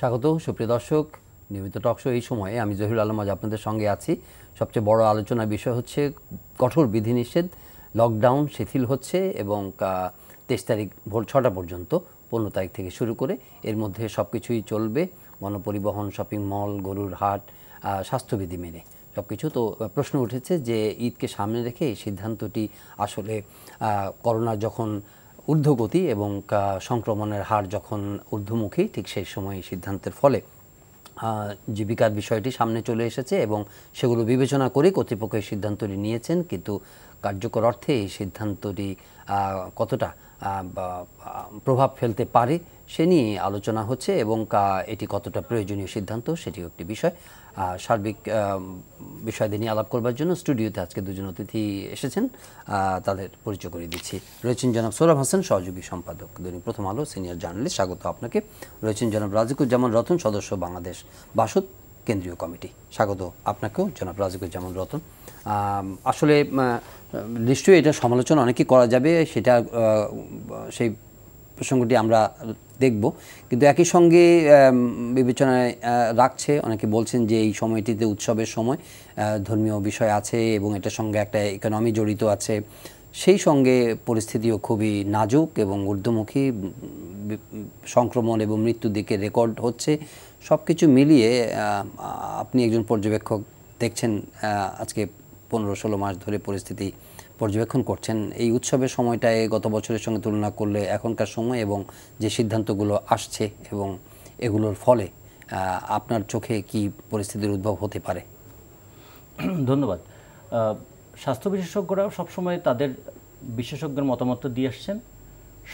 স্বাগত সুপ্রিয় দর্শক, নিয়মিত টকশো এই সময়ে আমি জহিরুল আলম আজ আপনাদের সঙ্গে আছি। সবচেয়ে বড় আলোচনার বিষয় হচ্ছে কঠোর বিধিনিষেধ, লকডাউন শিথিল হচ্ছে এবং 23 তারিখ ভোর 6টা পর্যন্ত, 15 তারিখ থেকে শুরু করে এর মধ্যে সব কিছুই চলবে, গণপরিবহন, শপিং মল, গরুর হাট, স্বাস্থ্যবিধি মেনে সব কিছু। তো প্রশ্ন উঠেছে যে ঈদকে সামনে রেখে এই সিদ্ধান্তটি আসলে করোনা যখন ঊর্ধ্বগতি এবং সংক্রমণের হার যখন ঊর্ধ্বমুখী, ঠিক সেই সময় সিদ্ধান্তের ফলে জীবিকার বিষয়টি সামনে চলে এসেছে এবং সেগুলো বিবেচনা করে কর্তৃপক্ষ এই সিদ্ধান্তটি নিয়েছেন। কিন্তু কার্যকর অর্থে এই সিদ্ধান্তটি কতটা প্রভাব ফেলতে পারে সে নিয়ে আলোচনা হচ্ছে এবং এটি কতটা প্রয়োজনীয় সিদ্ধান্ত সেটিও একটি বিষয়। সার্বিক বিষয়টি নিয়ে আলাপ করবার জন্য স্টুডিওতে আজকে দুজন অতিথি এসেছেন, তাদের পরিচয় করে দিচ্ছি। রয়েছেন জনাব সোহরাব হাসান, সহযোগী সম্পাদক দৈনিক প্রথম আলো, সিনিয়র জার্নালিস্ট, স্বাগত আপনাকে। রয়েছেন জনাব রাজিকুজ্জামান রতন, সদস্য বাংলাদেশ বাসদ কেন্দ্রীয় কমিটি, স্বাগত আপনাকেও জনাব রাজিকুজ্জামান রতন। আসলে নিশ্চয়ই এটা সমালোচনা অনেকেই করা যাবে, সেটা সেই প্রসঙ্গটি আমরা দেখব, কিন্তু একই সঙ্গে বিবেচনায় রাখছে অনেকে বলছেন যে এই সময়টিতে উৎসবের সময়, ধর্মীয় বিষয় আছে এবং এটার সঙ্গে একটা ইকোনমি জড়িত আছে, সেই সঙ্গে পরিস্থিতিও খুবই নাজুক এবং ঊর্ধ্বমুখী, সংক্রমণ এবং মৃত্যুর দিকে রেকর্ড হচ্ছে। সব কিছু মিলিয়ে আপনি একজন পর্যবেক্ষক, দেখছেন আজকে 15-16 মাস ধরে পরিস্থিতি পর্যবেক্ষণ করছেন, এই উৎসবের সময়টায় গত বছরের সঙ্গে তুলনা করলে এখনকার সময় এবং যে সিদ্ধান্তগুলো আসছে এবং এগুলোর ফলে আপনার চোখে কি পরিস্থিতির উদ্ভব হতে পারে? ধন্যবাদ। স্বাস্থ্য বিশেষজ্ঞরাও সবসময় তাদের বিশেষজ্ঞের মতামত দিয়ে আসছেন।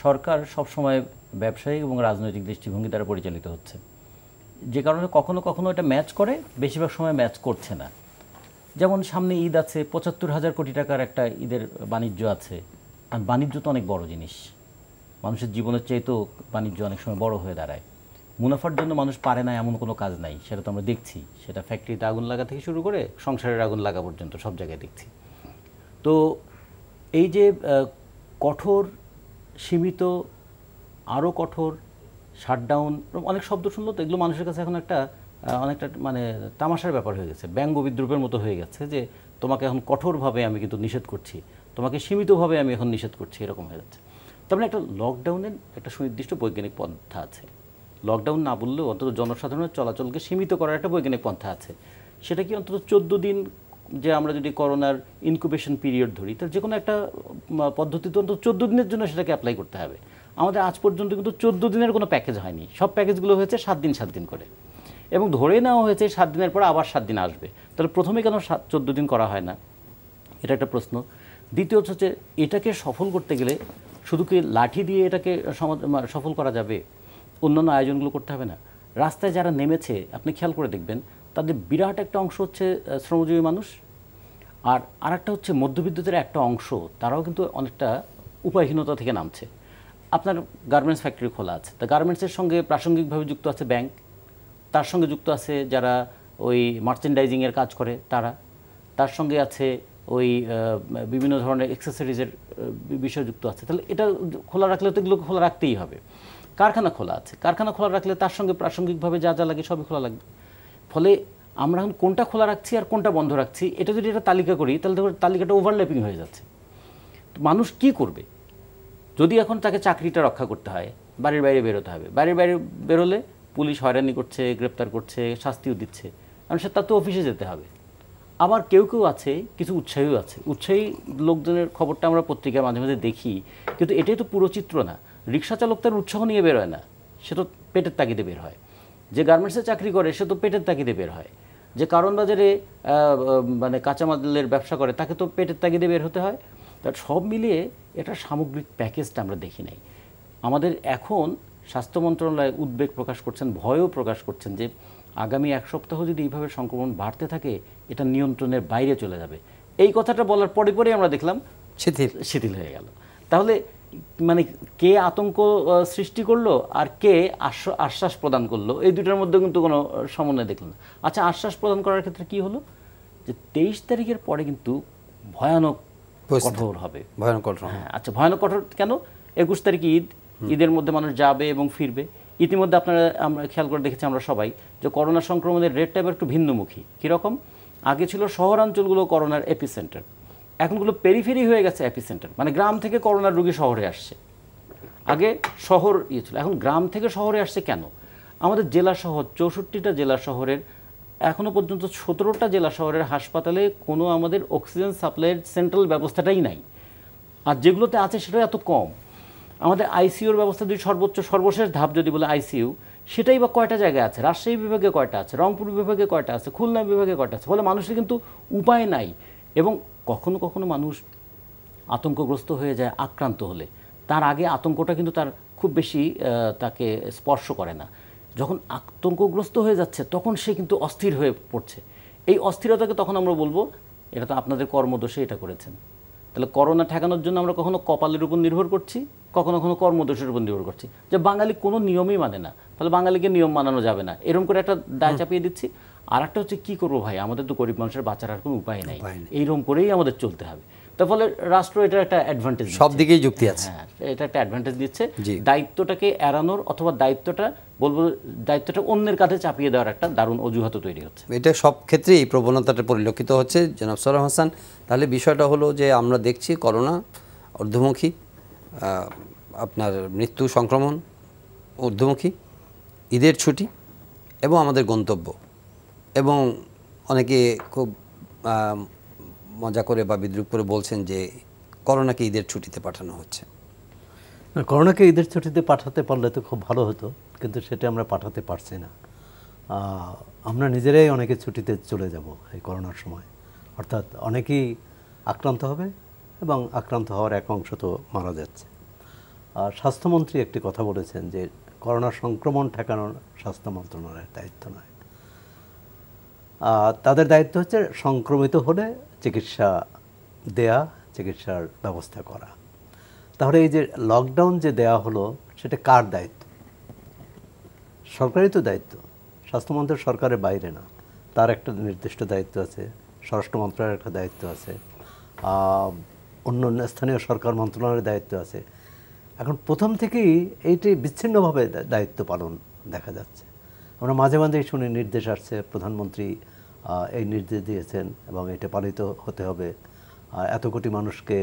সরকার সবসময় ব্যবসায়িক এবং রাজনৈতিক দৃষ্টিভঙ্গি দ্বারা পরিচালিত হচ্ছে, যে কারণে কখনো কখনো এটা ম্যাচ করে, বেশিরভাগ সময় ম্যাচ করছে না। যেমন সামনে ঈদ আছে, 75,000 কোটি টাকার একটা ঈদের বাণিজ্য আছে, আর বাণিজ্য তো অনেক বড় জিনিস, মানুষের জীবনের চাইতেও বাণিজ্য অনেক সময় বড় হয়ে দাঁড়ায়। মুনাফার জন্য মানুষ পারে না এমন কোনো কাজ নাই, সেটা তো আমরা দেখছি। সেটা ফ্যাক্টরিতে আগুন লাগা থেকে শুরু করে সংসারের আগুন লাগা পর্যন্ত সব জায়গায় দেখছি। তো এই যে কঠোর, সীমিত, আরও কঠোর, শাটডাউন, অনেক শব্দ শুনলো তো, এগুলো মানুষের কাছে এখন অনেকটা মানে তামাশার ব্যাপার হয়ে গেছে, ব্যঙ্গ বিদ্রুপের মতো হয়ে গেছে, যে তোমাকে এখন কঠোরভাবে আমি কিন্তু নিষেধ করছি, তোমাকে সীমিতভাবে আমি এখন নিষেধ করছি, এরকম হয়ে যাচ্ছে। তার মানে একটা লকডাউনের একটা সুনির্দিষ্ট বৈজ্ঞানিক পন্থা আছে। লকডাউন না বললেও অন্তত জনসাধারণের চলাচলকে সীমিত করার একটা বৈজ্ঞানিক পন্থা আছে। সেটা কি অন্তত 14 দিন, যে আমরা যদি করোনার ইনকিউবেশন পিরিয়ড ধরি, তাহলে যে কোনো একটা পদ্ধতিতে অন্তত 14 দিনের জন্য সেটাকে অ্যাপ্লাই করতে হবে। আমাদের আজ পর্যন্ত কিন্তু 14 দিনের কোনো প্যাকেজ হয়নি, সব প্যাকেজগুলো হয়েছে 7 দিন 7 দিন করে, এবং ধরে নেওয়া হয়েছে 7 দিনের পর আবার 7 দিন আসবে। তাহলে প্রথমে কেন 14 দিন করা হয় না, এটা একটা প্রশ্ন। দ্বিতীয়ত হচ্ছে, এটাকে সফল করতে গেলে শুধু কি লাঠি দিয়ে এটাকে সফল করা যাবে? অন্যান্য আয়োজনগুলো করতে হবে না? রাস্তায় যারা নেমেছে আপনি খেয়াল করে দেখবেন, তাদের বিরাট একটা অংশ হচ্ছে শ্রমজীবী মানুষ, আর আরেকটা হচ্ছে মধ্যবিত্তদের একটা অংশ, তারাও কিন্তু অনেকটা উপায়হীনতা থেকে নামছে। আপনার গার্মেন্টস ফ্যাক্টরি খোলা আছে, তা গার্মেন্টসের সঙ্গে প্রাসঙ্গিকভাবে যুক্ত আছে ব্যাংক, তার সঙ্গে যুক্ত আছে যারা ওই মার্চেন্ডাইজিংয়ের কাজ করে তারা, তার সঙ্গে আছে ওই বিভিন্ন ধরনের অ্যাক্সেসরিজের বিষয় যুক্ত আছে। তাহলে এটা খোলা রাখলে তো এগুলোকে খোলা রাখতেই হবে। কারখানা খোলা আছে, কারখানা খোলা রাখলে তার সঙ্গে প্রাসঙ্গিকভাবে যা যা লাগে সবই খোলা লাগবে। ফলে আমরা এখন কোনটা খোলা রাখছি আর কোনটা বন্ধ রাখছি, এটা যদি একটা তালিকা করি, তাহলে তালিকাটা ওভারল্যাপিং হয়ে যাচ্ছে। মানুষ কি করবে? যদি এখন তাকে চাকরিটা রক্ষা করতে হয়, বাড়ির বাইরে বেরোতে হবে, বাড়ির বাইরে বেরোলে পুলিশ হয়রানি করছে, গ্রেপ্তার করছে, শাস্তিও দিচ্ছে, কারণ সে তার তো অফিসে যেতে হবে। আবার কেউ কেউ আছে, কিছু উৎসাহীও আছে, উৎসাহী লোকজনের খবরটা আমরা পত্রিকায় মাঝে মাঝে দেখি, কিন্তু এটাই তো পুরো চিত্র না। রিক্সা চালক তার উৎসাহ নিয়ে বের হয় না, সে তো পেটের তাগিদে বের হয়। যে গার্মেন্টসে চাকরি করে সে তো পেটের তাগিদে বের হয়। যে কারণ বাজারে মানে কাঁচামালের ব্যবসা করে তাকে তো পেটের তাগিদে বের হতে হয়। তার সব মিলিয়ে এটা সামগ্রিক প্যাকেজটা আমরা দেখি নাই। আমাদের এখন স্বাস্থ্য মন্ত্রণালয় উদ্বেগ প্রকাশ করছেন, ভয়ও প্রকাশ করছেন যে আগামী 1 সপ্তাহ যদি এইভাবে সংক্রমণ বাড়তে থাকে, এটা নিয়ন্ত্রণের বাইরে চলে যাবে। এই কথাটা বলার পরে পরে আমরা দেখলাম শিথিল হয়ে গেল। তাহলে মানে কে আতঙ্ক সৃষ্টি করলো আর কে আশ্বাস প্রদান করলো, এই দুটার মধ্যে কিন্তু কোনো সমন্বয় দেখলাম না। আচ্ছা, আশ্বাস প্রদান করার ক্ষেত্রে কি হলো, যে 23 তারিখের পরে কিন্তু ভয়ানক কঠোর হবে। ভয়ানক কঠোর, হ্যাঁ। আচ্ছা, ভয়ানক কঠোর কেন? 21 তারিখ ঈদ, ঈদের মধ্যে মানুষ যাবে এবং ফিরবে, ইতিমধ্যে আমরা খেয়াল করে দেখেছি আমরা সবাই যে করোনা সংক্রমণের রেটটা এবার একটু ভিন্নমুখী। কীরকম? আগে ছিল শহরাঞ্চলগুলো করোনার এপিসেন্টার, এখনগুলো পেরিফেরি হয়ে গেছে এপিসেন্টার, মানে গ্রাম থেকে করোনার রোগী শহরে আসছে। আগে শহর ছিল, এখন গ্রাম থেকে শহরে আসছে কেন? আমাদের জেলা শহর 64টা জেলা শহরের এখনও পর্যন্ত 17টা জেলা শহরের হাসপাতালে কোনো আমাদের অক্সিজেন সাপ্লাইয়ের সেন্ট্রাল ব্যবস্থাটাই নাই, আর যেগুলোতে আছে সেটা এত কম। আমাদের আইসিইউর ব্যবস্থা যদি সর্বশেষ ধাপ যদি বলে আইসিইউ, সেটাই বা কয়টা জায়গায় আছে? রাজশাহী বিভাগে কয়টা আছে, রংপুর বিভাগে কয়টা আছে, খুলনা বিভাগে কয়টা আছে? ফলে মানুষের কিন্তু উপায় নাই। এবং কখনো কখনো মানুষ আতঙ্কগ্রস্ত হয়ে যায় আক্রান্ত হলে, তার আগে আতঙ্কটা কিন্তু তার খুব বেশি তাকে স্পর্শ করে না। যখন আতঙ্কগ্রস্ত হয়ে যাচ্ছে তখন সে কিন্তু অস্থির হয়ে পড়ছে। এই অস্থিরতাকে তখন আমরা বলবো এটা তো আপনাদের কর্মদোষে এটা করেছেন। তাহলে করোনা ঠেকানোর জন্য আমরা কখনো কপালের উপর নির্ভর করছি, কখনো কখনো কর্মদোষের উপর নির্ভর করছি, যে বাঙালি কোনো নিয়মই মানে না, তাহলে বাঙালিকে নিয়ম মানানো যাবে না, এরকম করে একটা দায় চাপিয়ে দিচ্ছি। আর একটা হচ্ছে কী করবো ভাই, আমাদের তো গরিব মানুষের বাঁচার আর কোনো উপায় নাই, এইরকম করেই আমাদের চলতে হবে। তার ফলে রাষ্ট্র এটার একটা অ্যাডভান্টেজ, সব দিকেই যুক্তি আছে, হ্যাঁ এটা একটা অ্যাডভান্টেজ দিচ্ছে। দায়িত্বটাকে এড়ানোর অথবা দায়িত্বটা অন্যের কাঁধে চাপিয়ে দেওয়ার একটা দারুণ অজুহাত তৈরি হচ্ছে। এটা সব ক্ষেত্রেই এই প্রবণতাটা পরিলক্ষিত হচ্ছে জনাব সোহরাব হাসান। তাহলে বিষয়টা হলো যে আমরা দেখছি করোনা ঊর্ধ্বমুখী, আপনার মৃত্যু সংক্রমণ ঊর্ধ্বমুখী, ঈদের ছুটি এবং আমাদের গন্তব্য, এবং অনেকে খুব মজা করে বা বিদ্রুপ করে বলছেন যে করোনাকে ঈদের ছুটিতে পাঠানো হচ্ছে। করোনাকে ঈদের ছুটিতে পাঠাতে পারলে তো খুব ভালো হতো, কিন্তু সেটা আমরা পাঠাতে পারছি না। আমরা নিজেরাই অনেকে ছুটিতে চলে যাব এই করোনার সময়, অর্থাৎ অনেকেই আক্রান্ত হবে এবং আক্রান্ত হওয়ার এক অংশ তো মারা যাচ্ছে। স্বাস্থ্যমন্ত্রী একটি কথা বলেছেন যে করোনা সংক্রমণ ঠেকানোর স্বাস্থ্য মন্ত্রণালয়ের দায়িত্ব নয়, তাদের দায়িত্ব হচ্ছে সংক্রমিত হলে চিকিৎসা দেয়া, চিকিৎসার ব্যবস্থা করা। তাহলে এই যে লকডাউন যে দেয়া হলো সেটা কার দায়িত্ব? সরকারই তো দায়িত্ব, স্বাস্থ্যমন্ত্রী সরকারের বাইরে না, তার একটা নির্দিষ্ট দায়িত্ব আছে, স্বরাষ্ট্র মন্ত্রণালয়ের একটা দায়িত্ব আছে, অন্য স্থানীয় সরকার মন্ত্রণালয়ের দায়িত্ব আছে। এখন প্রথম থেকেই এইটি বিচ্ছিন্নভাবে দায়িত্ব পালন দেখা যাচ্ছে। আমরা মাঝে মাঝেই শুনি নির্দেশ আসছে, প্রধানমন্ত্রী এই নির্দেশ দিয়েছেন এবং এটা পালিত হতে হবে, এত কোটি মানুষকে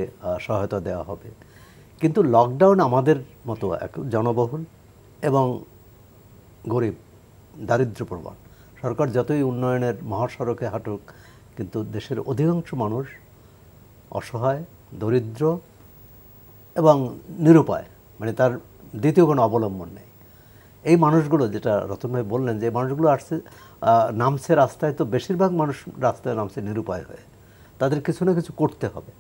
সহায়তা দেওয়া হবে। কিন্তু লকডাউন আমাদের মতো এক জনবহুল এবং গরিব দারিদ্র্যপ্রবণ, সরকার যতই উন্নয়নের মহাসড়কে হাঁটুক, কিন্তু দেশের অধিকাংশ মানুষ অসহায়, দরিদ্র এবং নিরুপায়, মানে তার দ্বিতীয় কোনো অবলম্বন নেই। এই মানুষগুলো, যেটা রতন ভাই বললেন, যে মানুষগুলো আসছে নামছে রাস্তায়, তো বেশিরভাগ মানুষ রাস্তায় নামছে নিরুপায় হয়ে, তাদের কিছু না কিছু করতে হবে।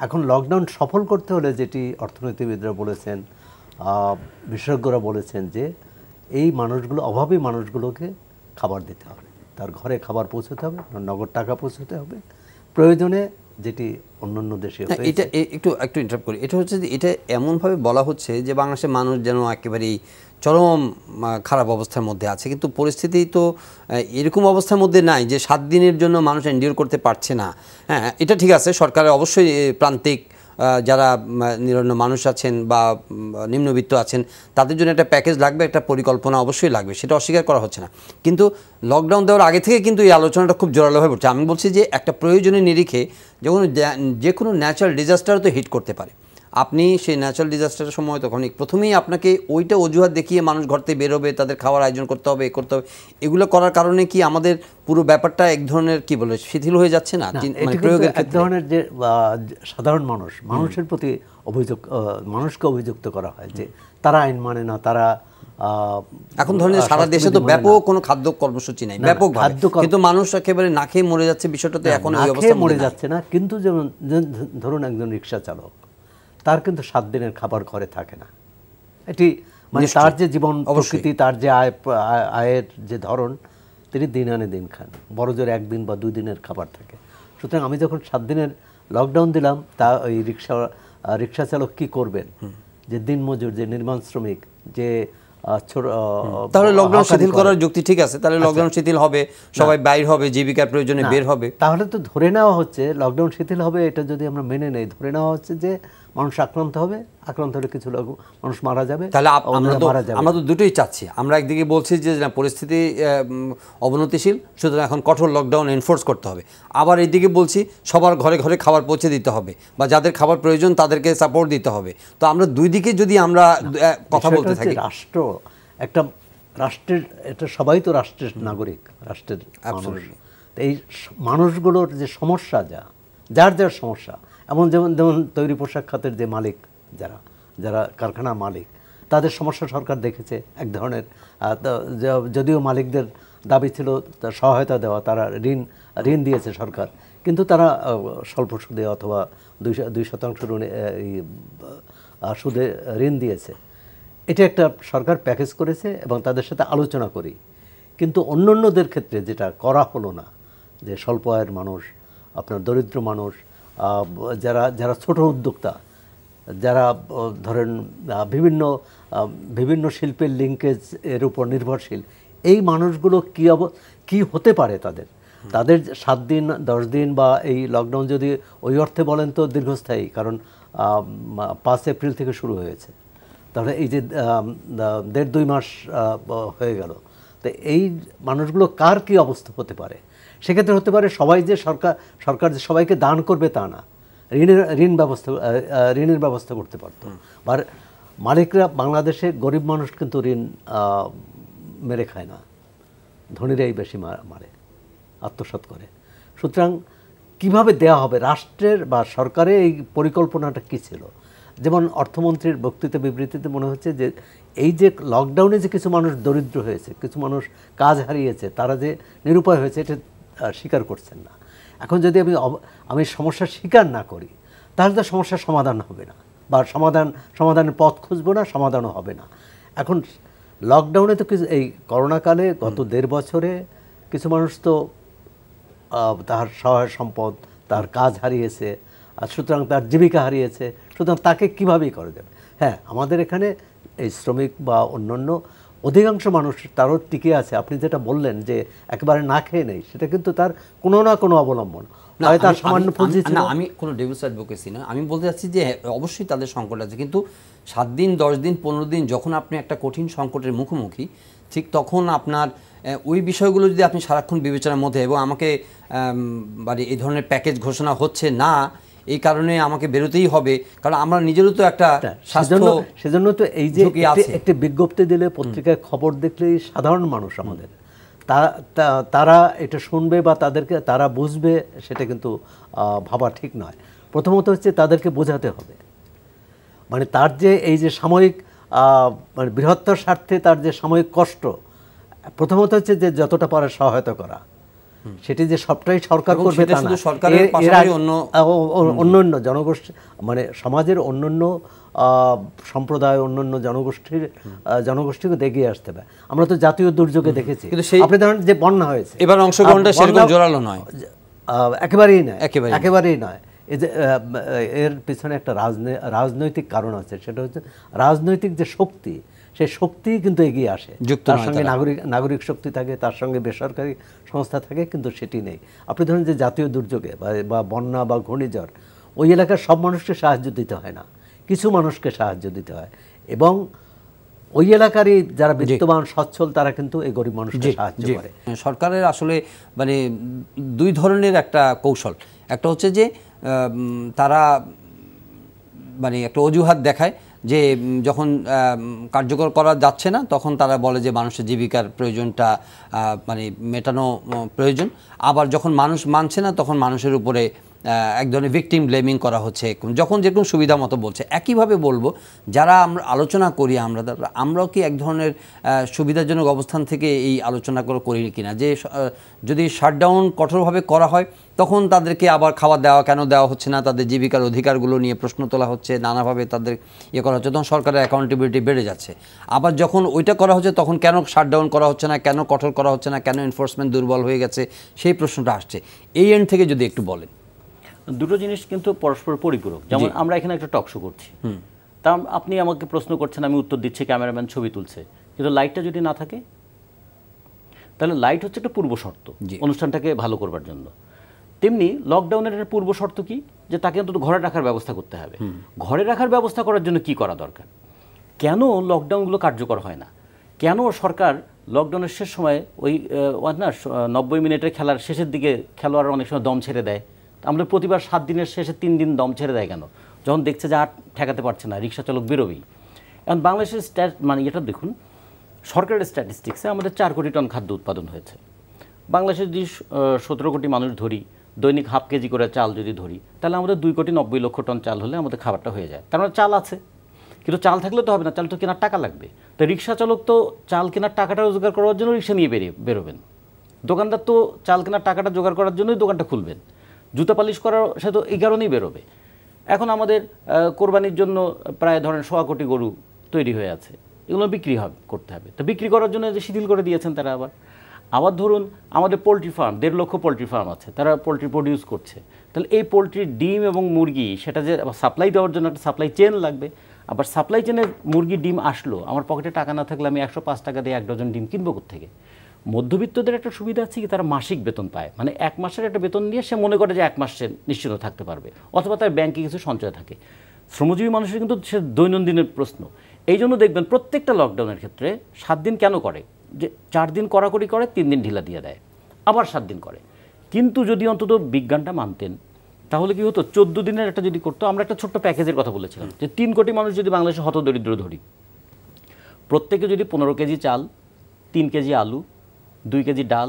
এখন লকডাউন সফল করতে হলে যেটি অর্থনীতিবিদরা বলেছেন, বিশেষজ্ঞরা বলেছেন, যে এই মানুষগুলো, অভাবী মানুষগুলোকে খাবার দিতে হবে, তার ঘরে খাবার পৌঁছতে হবে, নগদ টাকা পৌঁছতে হবে, প্রয়োজনে, যেটি অন্যান্য দেশে। এটা একটু ইন্টারাপ্ট করি, এটা হচ্ছে যে এটা এমনভাবে বলা হচ্ছে যে বাংলাদেশের মানুষ যেন একেবারেই চরম খারাপ অবস্থার মধ্যে আছে, কিন্তু পরিস্থিতি তো এরকম অবস্থার মধ্যে নাই যে 7 দিনের জন্য মানুষ এনডিওর করতে পারছে না। হ্যাঁ, এটা ঠিক আছে, সরকারের অবশ্যই প্রান্তিক যারা নিরন্ন মানুষ আছেন বা নিম্নবিত্ত আছেন তাদের জন্য একটা প্যাকেজ লাগবে, একটা পরিকল্পনা অবশ্যই লাগবে, সেটা অস্বীকার করা হচ্ছে না। কিন্তু লকডাউন দেওয়ার আগে থেকে কিন্তু এই আলোচনাটা খুব জোরালোভাবে পড়ছে। আমি বলছি যে একটা প্রয়োজনীয় নিরিখে যে কোনো ন্যাচারাল ডিজাস্টার তো হিট করতে পারে, আপনি সেই ন্যাচারাল ডিজাস্টারের সময় তখন প্রথমেই আপনাকে ওইটা অজুহাত দেখিয়ে মানুষ ঘর থেকে বেরোবে, তাদের খাওয়ার আয়োজন করতে হবে, করতে হবে, এগুলো করার কারণে কি আমাদের পুরো ব্যাপারটা এক ধরনের কি বলে শিথিল হয়ে যাচ্ছে না? এক ধরনের যে সাধারণ মানুষের প্রতি অভিযোগ, মানুষকে অভিযুক্ত করা হয় যে তারা আইন মানে না, তারা এখন ধরেন সারা দেশে তো ব্যাপক কোনো খাদ্য কর্মসূচি নাই, ব্যাপক খাদ্য, কিন্তু মানুষ একেবারে না খেয়ে মরে যাচ্ছে, বিষয়টা তো এখন ওই অবস্থা মরে যাচ্ছে না। কিন্তু যেমন ধরুন একজন রিক্সা চালক, তার কিন্তু 7 দিনের খাবার ঘরে থাকে না, এটি মানে তার যে জীবন প্রকৃতি, তার যে আয়ের যে ধরন, তিনি দিন আনে দিন খান, বড় জোর 1 দিন বা 2 দিনের খাবার থাকে। সুতরাং আমি যখন 7 দিনের লকডাউন দিলাম, তা ওই রিক্সা চালক কী করবেন, যে দিনমজুর, যে নির্মাণ শ্রমিক, যে তাহলে লকডাউন শিথিল করার যুক্তি ঠিক আছে, তাহলে লকডাউন শিথিল হবে, সবাই বাইর হবে, জীবিকার প্রয়োজনে বের হবে। তাহলে তো ধরে নেওয়া হচ্ছে লকডাউন শিথিল হবে, এটা যদি আমরা মেনে নেই, ধরে নেওয়া হচ্ছে যে মানুষ আক্রান্ত হলে কিছু লোক মানুষ মারা যাবে, তাহলে অন্যরা মারা যাবে। আমরা তো দুটোই চাচ্ছি। আমরা একদিকে বলছি যে না, পরিস্থিতি অবনতিশীল, সুতরাং এখন কঠোর লকডাউন এনফোর্স করতে হবে। আবার এইদিকে বলছি সবার ঘরে ঘরে খাবার পৌঁছে দিতে হবে, বা যাদের খাবার প্রয়োজন তাদেরকে সাপোর্ট দিতে হবে। তো আমরা দুই দিকে যদি আমরা কথা বলতে থাকি, রাষ্ট্রের এটা সবাই তো রাষ্ট্রের নাগরিক, রাষ্ট্রের মানুষ। এই মানুষগুলোর যে সমস্যা, যার সমস্যা, যেমন তৈরি পোশাক খাতের যে মালিক, যারা কারখানার মালিক, তাদের সমস্যা সরকার দেখেছে এক ধরনের। যদিও মালিকদের দাবি ছিল সহায়তা দেওয়া, তারা ঋণ দিয়েছে সরকার, কিন্তু তারা স্বল্প সুদে অথবা 2% সুদে ঋণ দিয়েছে। এটা একটা সরকার প্যাকেজ করেছে এবং তাদের সাথে আলোচনা করি। কিন্তু অন্যান্যদের ক্ষেত্রে যেটা করা হলো না, যে স্বল্প আয়ের মানুষ, আপনার দরিদ্র মানুষ, যারা ছোট উদ্যোক্তা, যারা ধরেন বিভিন্ন শিল্পের লিঙ্কেজ এর উপর নির্ভরশীল, এই মানুষগুলো কি হতে পারে তাদের 7 দিন 10 দিন বা এই লকডাউন যদি ওই অর্থে বলেন তো দীর্ঘস্থায়ী, কারণ 5 এপ্রিল থেকে শুরু হয়েছে, তাহলে এই যে 1.5-2 মাস হয়ে গেল। তো এই মানুষগুলো কার কি অবস্থা হতে পারে? সেক্ষেত্রে হতে পারে সবাই যে সরকার যে সবাইকে দান করবে তা না, ঋণের ব্যবস্থা করতে পারত। আর মালিকরা, বাংলাদেশে গরিব মানুষ কিন্তু ঋণ মেরে খায় না, ধনীরাই বেশি মারে, আত্মসাৎ করে। সুতরাং কিভাবে দেয়া হবে, রাষ্ট্রের বা সরকারের এই পরিকল্পনাটা কী ছিল? যেমন অর্থমন্ত্রীর বক্তৃতা বিবৃতিতে মনে হচ্ছে যে এই যে লকডাউনে যে কিছু মানুষ দরিদ্র হয়েছে, কিছু মানুষ কাজ হারিয়েছে, তারা যে নিরুপায় হয়েছে, এটা স্বীকার করছেন না। এখন যদি আমি সমস্যার স্বীকার না করি, তাহলে তো সমস্যার সমাধান হবে না, বা সমাধানের পথ খুঁজবো না, সমাধানও হবে না। এখন লকডাউনে তো কিছু, এই করোনাকালে গত 1.5 বছরে কিছু মানুষ তো তার সহায় সম্পদ, তার কাজ হারিয়েছে, আর সুতরাং তার জীবিকা হারিয়েছে। সুতরাং তাকে কীভাবেই করে দেবে। হ্যাঁ, আমাদের এখানে এই শ্রমিক বা অন্যান্য অধিকাংশ মানুষ তারও টিকে আছে। আপনি যেটা বললেন যে একেবারে না খেয়ে নেই, সেটা কিন্তু তার কোনো না কোনো অবলম্বন, তার সামান্য পুঁজি ছিল। আমি কোনো ডেভিলস অ্যাডভোকেসি না, আমি বলতে চাচ্ছি যে অবশ্যই তাদের সংকট আছে, কিন্তু 7 দিন 10 দিন 15 দিন যখন আপনি একটা কঠিন সংকটের মুখোমুখি, ঠিক তখন আপনার ওই বিষয়গুলো যদি আপনি সারাক্ষণ বিবেচনার মধ্যে, এবং আমাকে মানে এই ধরনের প্যাকেজ ঘোষণা হচ্ছে না, এই কারণে আমাকে বেরোতেই হবে, কারণ আমরা নিজেরও তো একটা সেজন্য তো এই যে একটি বিজ্ঞপ্তি দিলে, পত্রিকায় খবর দেখলেই সাধারণ মানুষ আমাদের তারা এটা শুনবে বা তারা বুঝবে, সেটা কিন্তু ভাবা ঠিক নয়। প্রথমত হচ্ছে তাদেরকে বোঝাতে হবে, মানে তার যে এই যে সাময়িক মানে বৃহত্তর স্বার্থে তার যে সাময়িক কষ্ট, প্রথমত হচ্ছে যে যতটা পারে সহায়তা করা, সেটি যে সবটাই সরকার করবে তা না। অন্যান্য জনগোষ্ঠী, মানে সমাজের অন্যান্য সম্প্রদায়, অন্যান্য জনগোষ্ঠীকে এগিয়ে আসতে হবে। আমরা তো জাতীয় দুর্যোগে দেখেছি, আপনি ধরেন যে বন্যা হয়েছে, এবার অংশগ্রহণটা সেরকম জোরালো নয়, একেবারেই নয়। এই যে এর পিছনে একটা রাজনৈতিক কারণ আছে, সেটা হচ্ছে রাজনৈতিক যে শক্তি, সেই শক্তি কিন্তু এগিয়ে আসে, তার সঙ্গে নাগরিক শক্তি থাকে, তার সঙ্গে বেসরকারি সংস্থা থাকে, কিন্তু সেটি নেই। আপনি ধরেন যে জাতীয় দুর্যোগে বা বন্যা বা ঘূর্ণিঝড়, ওই এলাকার সব মানুষকে সাহায্য দিতে হয় না, কিছু মানুষকে সাহায্য দিতে হয়, এবং ওই এলাকারই যারা বিত্তবান সচ্ছল তারা কিন্তু এই গরিব মানুষকে সাহায্য করে। সরকারের আসলে মানে 2 ধরনের একটা কৌশল, একটা হচ্ছে যে তারা মানে একটা অজুহাত দেখায় যে যখন কার্যকর করা যাচ্ছে না, তখন তারা বলে যে মানুষের জীবিকার প্রয়োজনটা মানে মেটানো প্রয়োজন। আবার যখন মানুষ মানছে না, তখন মানুষের উপরে এক ধরনের ভিকটিম ব্লেমিং করা হচ্ছে, যখন যেরকম সুবিধা মতো বলছে। একইভাবে বলবো, যারা আমরা আলোচনা করি, আমরাও কি এক ধরনের সুবিধাজনক অবস্থান থেকে এই আলোচনাগুলো করি কিনা, যে যদি শাটডাউন কঠোরভাবে করা হয়, তখন তাদেরকে আবার খাবার কেন দেওয়া হচ্ছে না, তাদের জীবিকার অধিকারগুলো নিয়ে প্রশ্ন তোলা হচ্ছে, নানাভাবে তাদের করা হচ্ছে, তখন সরকারের অ্যাকাউন্টেবিলিটি বেড়ে যাচ্ছে। আবার যখন ওইটা করা হচ্ছে, তখন কেন শাটডাউন করা হচ্ছে না, কেন কঠোর করা হচ্ছে না, কেন এনফোর্সমেন্ট দুর্বল হয়ে গেছে, সেই প্রশ্নটা আসছে। এই এন্ড থেকে যদি একটু বলেন। দুটো জিনিস কিন্তু পরস্পর পরিপূরক। যেমন আমরা এখানে একটা টক শো করছি, তা আপনি আমাকে প্রশ্ন করছেন, আমি উত্তর দিচ্ছি, ক্যামেরাম্যান ছবি তুলছে, কিন্তু লাইটটা যদি না থাকে, তাহলে লাইট হচ্ছে একটা পূর্ব শর্ত অনুষ্ঠানটাকে ভালো করবার জন্য। তেমনি লকডাউনের একটা পূর্ব শর্ত কি, যে তাকে অন্তত ঘরে রাখার ব্যবস্থা করতে হবে। ঘরে রাখার ব্যবস্থা করার জন্য কি করা দরকার? কেন লকডাউনগুলো কার্যকর হয় না? কেন সরকার লকডাউনের শেষ সময় ওই না 90 মিনিটের খেলার শেষের দিকে খেলোয়াড়রা অনেক সময় দম ছেড়ে দেয়? আমাদের প্রতিবার 7 দিনের শেষে 3 দিন দম ছেড়ে দেয় কেন? যখন দেখছে যে আর ঠেকাতে পারছে না, রিক্সা চালক বেরোবেই। এখন বাংলাদেশের মানে এটা দেখুন, সরকারের স্ট্যাটিস্টিক্সে আমাদের 4 কোটি টন খাদ্য উৎপাদন হয়েছে। বাংলাদেশের যদি 17 কোটি মানুষ ধরি, দৈনিক হাফ কেজি করে চাল যদি ধরি, তাহলে আমাদের 2 কোটি 90 লক্ষ টন চাল হলে আমাদের খাবারটা হয়ে যায়। তার মানে চাল আছে, কিন্তু চাল থাকলে তো হবে না, চাল তো কেনার টাকা লাগবে। তো রিক্সা চালক তো চাল কেনার টাকাটা রোজগার করার জন্য রিক্সা নিয়ে বেরোবেন। দোকানদার তো চাল কেনার টাকাটা জোগাড় করার জন্যই দোকানটা খুলবেন। জুতা পালিশ করার সে তো এই কারণেই বেরোবে। এখন আমাদের কোরবানির জন্য প্রায় ধরেন 1.25 কোটি গরু তৈরি হয়ে আছে, এগুলো বিক্রি করতে হবে। তো বিক্রি করার জন্য যে শিথিল করে দিয়েছেন তারা, আবার ধরুন আমাদের পোলট্রি ফার্ম, 1.5 লক্ষ পোলট্রি ফার্ম আছে, তারা পোলট্রি প্রডিউস করছে। তাহলে এই পোলট্রির ডিম এবং মুরগি সেটা যে সাপ্লাই দেওয়ার জন্য একটা সাপ্লাই চেন লাগবে। আবার সাপ্লাই চেনে মুরগি ডিম আসলো, আমার পকেটে টাকা না থাকলে আমি 105 টাকা দিয়ে 1 ডজন ডিম কিনবো কোত্থেকে? মধ্যবিত্তদের একটা সুবিধা আছে কি, তারা মাসিক বেতন পায়, মানে 1 মাসের একটা বেতন নিয়ে সে মনে করে যে 1 মাস সে নিশ্চিন্ত থাকতে পারবে, অথবা তার ব্যাংকে কিছু সঞ্চয় থাকে। শ্রমজীবী মানুষের কিন্তু সে দৈনন্দিনের প্রশ্ন। এই জন্য দেখবেন প্রত্যেকটা লকডাউনের ক্ষেত্রে 7 দিন কেন করে, যে 4 দিন কড়াকড়ি করে, 3 দিন ঢিলা দিয়ে দেয়, আবার 7 দিন করে। কিন্তু যদি অন্তত বিজ্ঞানটা মানতেন তাহলে কি হতো, 14 দিনের একটা যদি করতো। আমরা একটা ছোট্ট প্যাকেজের কথা বলেছিলাম যে 3 কোটি মানুষ যদি বাংলাদেশে হতদরিদ্র ধরি, প্রত্যেকে যদি 15 কেজি চাল, 3 কেজি আলু, 2 কেজি ডাল,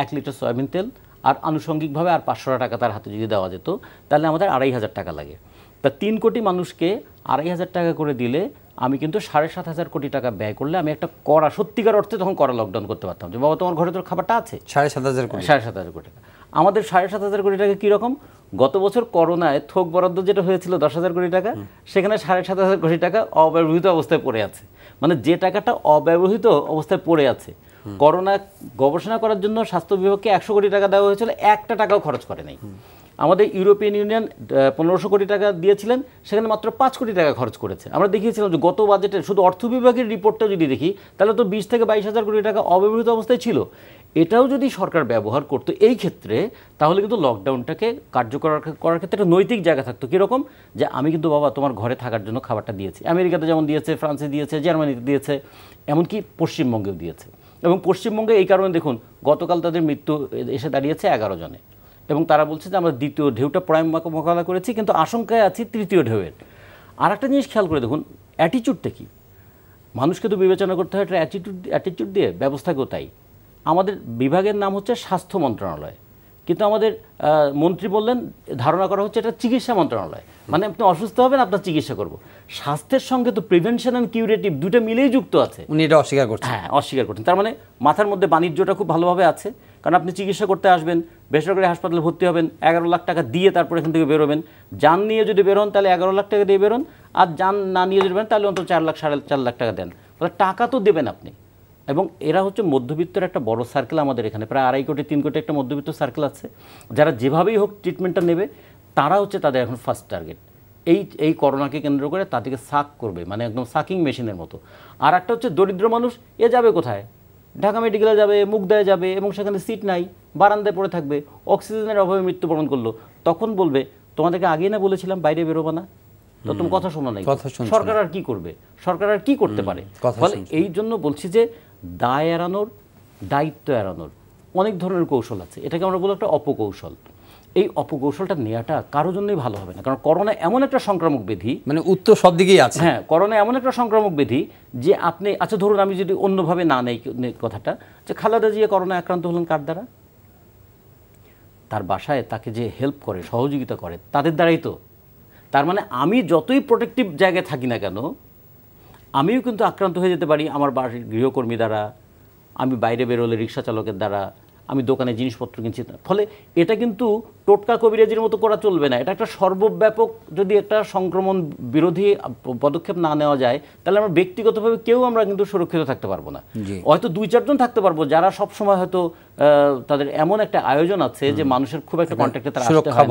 1 লিটার সয়াবিন তেল আর আনুষঙ্গিকভাবে আর 500 টাকা তার হাতে যদি দেওয়া যেত, তাহলে আমাদের 2,500 টাকা লাগে। তা 3 কোটি মানুষকে 2,500 টাকা করে দিলে আমি কিন্তু 7,500 কোটি টাকা ব্যয় করলে আমি একটা কড়া, সত্যিকার অর্থে তখন কড়া লকডাউন করতে পারতাম, যে বাবা তোমার ঘরে তোর খাবারটা আছে। 7,500 কোটি, 7,500 কোটি টাকা। আমাদের 7,500 কোটি টাকা কীরকম? গত বছর করোনায় থোক বরাদ্দ যেটা হয়েছিল 10,000 কোটি টাকা, সেখানে 7,500 কোটি টাকা অব্যবহৃত অবস্থায় পড়ে আছে। মানে যে টাকাটা অব্যবহৃত অবস্থায় পড়ে আছে, করোনা গবেষণা করার জন্য স্বাস্থ্য বিভাগকে 100 কোটি টাকা দেওয়া হয়েছিল, একটা টাকাও খরচ করে নাই। আমাদের ইউরোপিয়ান ইউনিয়ন 1500 কোটি টাকা দিয়েছিলেন, সেখানে মাত্র 5 কোটি টাকা খরচ করেছে। আমরা দেখিয়েছিলাম যে গত বাজেটে শুধু অর্থ বিভাগের রিপোর্টটা যদি দেখি, তাহলে তো 20 থেকে 22,000 কোটি টাকা অব্যবহৃত অবস্থায় ছিল। এটাও যদি সরকার ব্যবহার করতো এই ক্ষেত্রে, তাহলে কিন্তু লকডাউনটাকে কার্যকর করার ক্ষেত্রে একটা নৈতিক জায়গা থাকতো। কীরকম? যে আমি কিন্তু বাবা তোমার ঘরে থাকার জন্য খাবারটা দিয়েছি। আমেরিকাতে যেমন দিয়েছে, ফ্রান্সে দিয়েছে, জার্মানিতে দিয়েছে, এমনকি পশ্চিমবঙ্গেও দিয়েছে। এবং পশ্চিমবঙ্গে এই কারণে দেখুন গতকাল তাদের মৃত্যু এসে দাঁড়িয়েছে 11 জনে, এবং তারা বলছে যে আমরা দ্বিতীয় ঢেউটা প্রায় মোকাবেলা করেছি, কিন্তু আশঙ্কায় আছি তৃতীয় ঢেউয়ের। আর একটা জিনিস খেয়াল করে দেখুন, অ্যাটিটিউডটা কি? মানুষকে তো বিবেচনা করতে হয় একটা অ্যাটিটিউড দিয়ে, ব্যবস্থাকেও তাই। আমাদের বিভাগের নাম হচ্ছে স্বাস্থ্য মন্ত্রণালয়, কিন্তু আমাদের মন্ত্রী বললেন, ধারণা করা হচ্ছে এটা চিকিৎসা মন্ত্রণালয়। মানে আপনি অসুস্থ হবেন, আপনার চিকিৎসা করব। স্বাস্থ্যের সঙ্গে তো প্রিভেনশন অ্যান্ড কিউরেটিভ দুটো মিলেই যুক্ত আছে। উনি এটা অস্বীকার করছেন। হ্যাঁ, অস্বীকার করছেন। তার মানে মাথার মধ্যে বাণিজ্যটা খুব ভালোভাবে আছে, কারণ আপনি চিকিৎসা করতে আসবেন, বেসরকারি হাসপাতালে ভর্তি হবেন, 11 লাখ টাকা দিয়ে তারপর এখান থেকে বেরোবেন। যান নিয়ে যদি বেরোন তাহলে 11 লাখ টাকা দিয়ে বেরোন, আর যান না নিয়ে যদি বেরোন তাহলে অন্তত 4 লাখ 4.5 লাখ টাকা দেন। তাহলে টাকা তো দেবেন আপনি। এবং এরা হচ্ছে মধ্যবিত্তের একটা বড় সার্কেল আমাদের এখানে, প্রায় 2.5 কোটি 3 কোটি একটা মধ্যবিত্ত সার্কেল আছে, যারা যেভাবেই হোক ট্রিটমেন্টটা নেবে, তারা হচ্ছে তাদের এখন ফার্স্ট টার্গেট। এই করোনাকে কেন্দ্র করে তাদেরকে সাক করবে, মানে একদম সাকিং মেশিনের মতো। আর একটা হচ্ছে দরিদ্র মানুষ, এ যাবে কোথায়? ঢাকা মেডিকেলে যাবে, মুগদায় যাবে, এবং সেখানে সিট নাই, বারান্দায় পড়ে থাকবে, অক্সিজেনের অভাবে মৃত্যুবরণ করলো। তখন বলবে তোমাদেরকে আগেই না বলেছিলাম বাইরে বেরোবা না, তো তুমি কথা শোনো নাই। সরকার আর কি করবে? সরকার আর কি করতে পারে? ফলে এই জন্য বলছি যে দায় এড়ানোর, দায়িত্ব এড়ানোর অনেক ধরনের কৌশল আছে। এটাকে আমরা বলি একটা অপকৌশল। এই অপকৌশলটা নেওয়াটা কারোর জন্যই ভালো হবে না, কারণ করোনা এমন একটা সংক্রামক ব্যাধি, মানে উত্তর সব দিকেই আছে। হ্যাঁ, করোনা এমন একটা সংক্রামক ব্যাধি যে আপনি, আচ্ছা ধরুন আমি যদি অন্যভাবে না নেই কথাটা, যে খালেদা জিয়া করোনা আক্রান্ত হলেন কার দ্বারা? তার বাসায় তাকে যে হেল্প করে, সহযোগিতা করে, তাদের দ্বারাই তো। তার মানে আমি যতই প্রোটেক্টিভ জায়গায় থাকি না কেন, আমিও কিন্তু আক্রান্ত হয়ে যেতে পারি আমার বাড়ির গৃহকর্মী দ্বারা, আমি বাইরে বেরোলে রিক্সা চালকের দ্বারা, আমি দোকানে জিনিসপত্র কিনছি। ফলে এটা কিন্তু টোটকা কবিরাজির মতো করা চলবে না। এটা একটা সর্বব্যাপক, যদি একটা সংক্রমণ বিরোধী পদক্ষেপ না নেওয়া যায়, তাহলে আমরা ব্যক্তিগতভাবে কেউ আমরা কিন্তু সুরক্ষিত থাকতে পারবো না। হয়তো 2-4 জন থাকতে পারবো যারা সব সময় হয়তো তাদের এমন একটা আয়োজন আছে যে মানুষের খুব একটা কন্ট্যাক্টে তারা আসতে হয়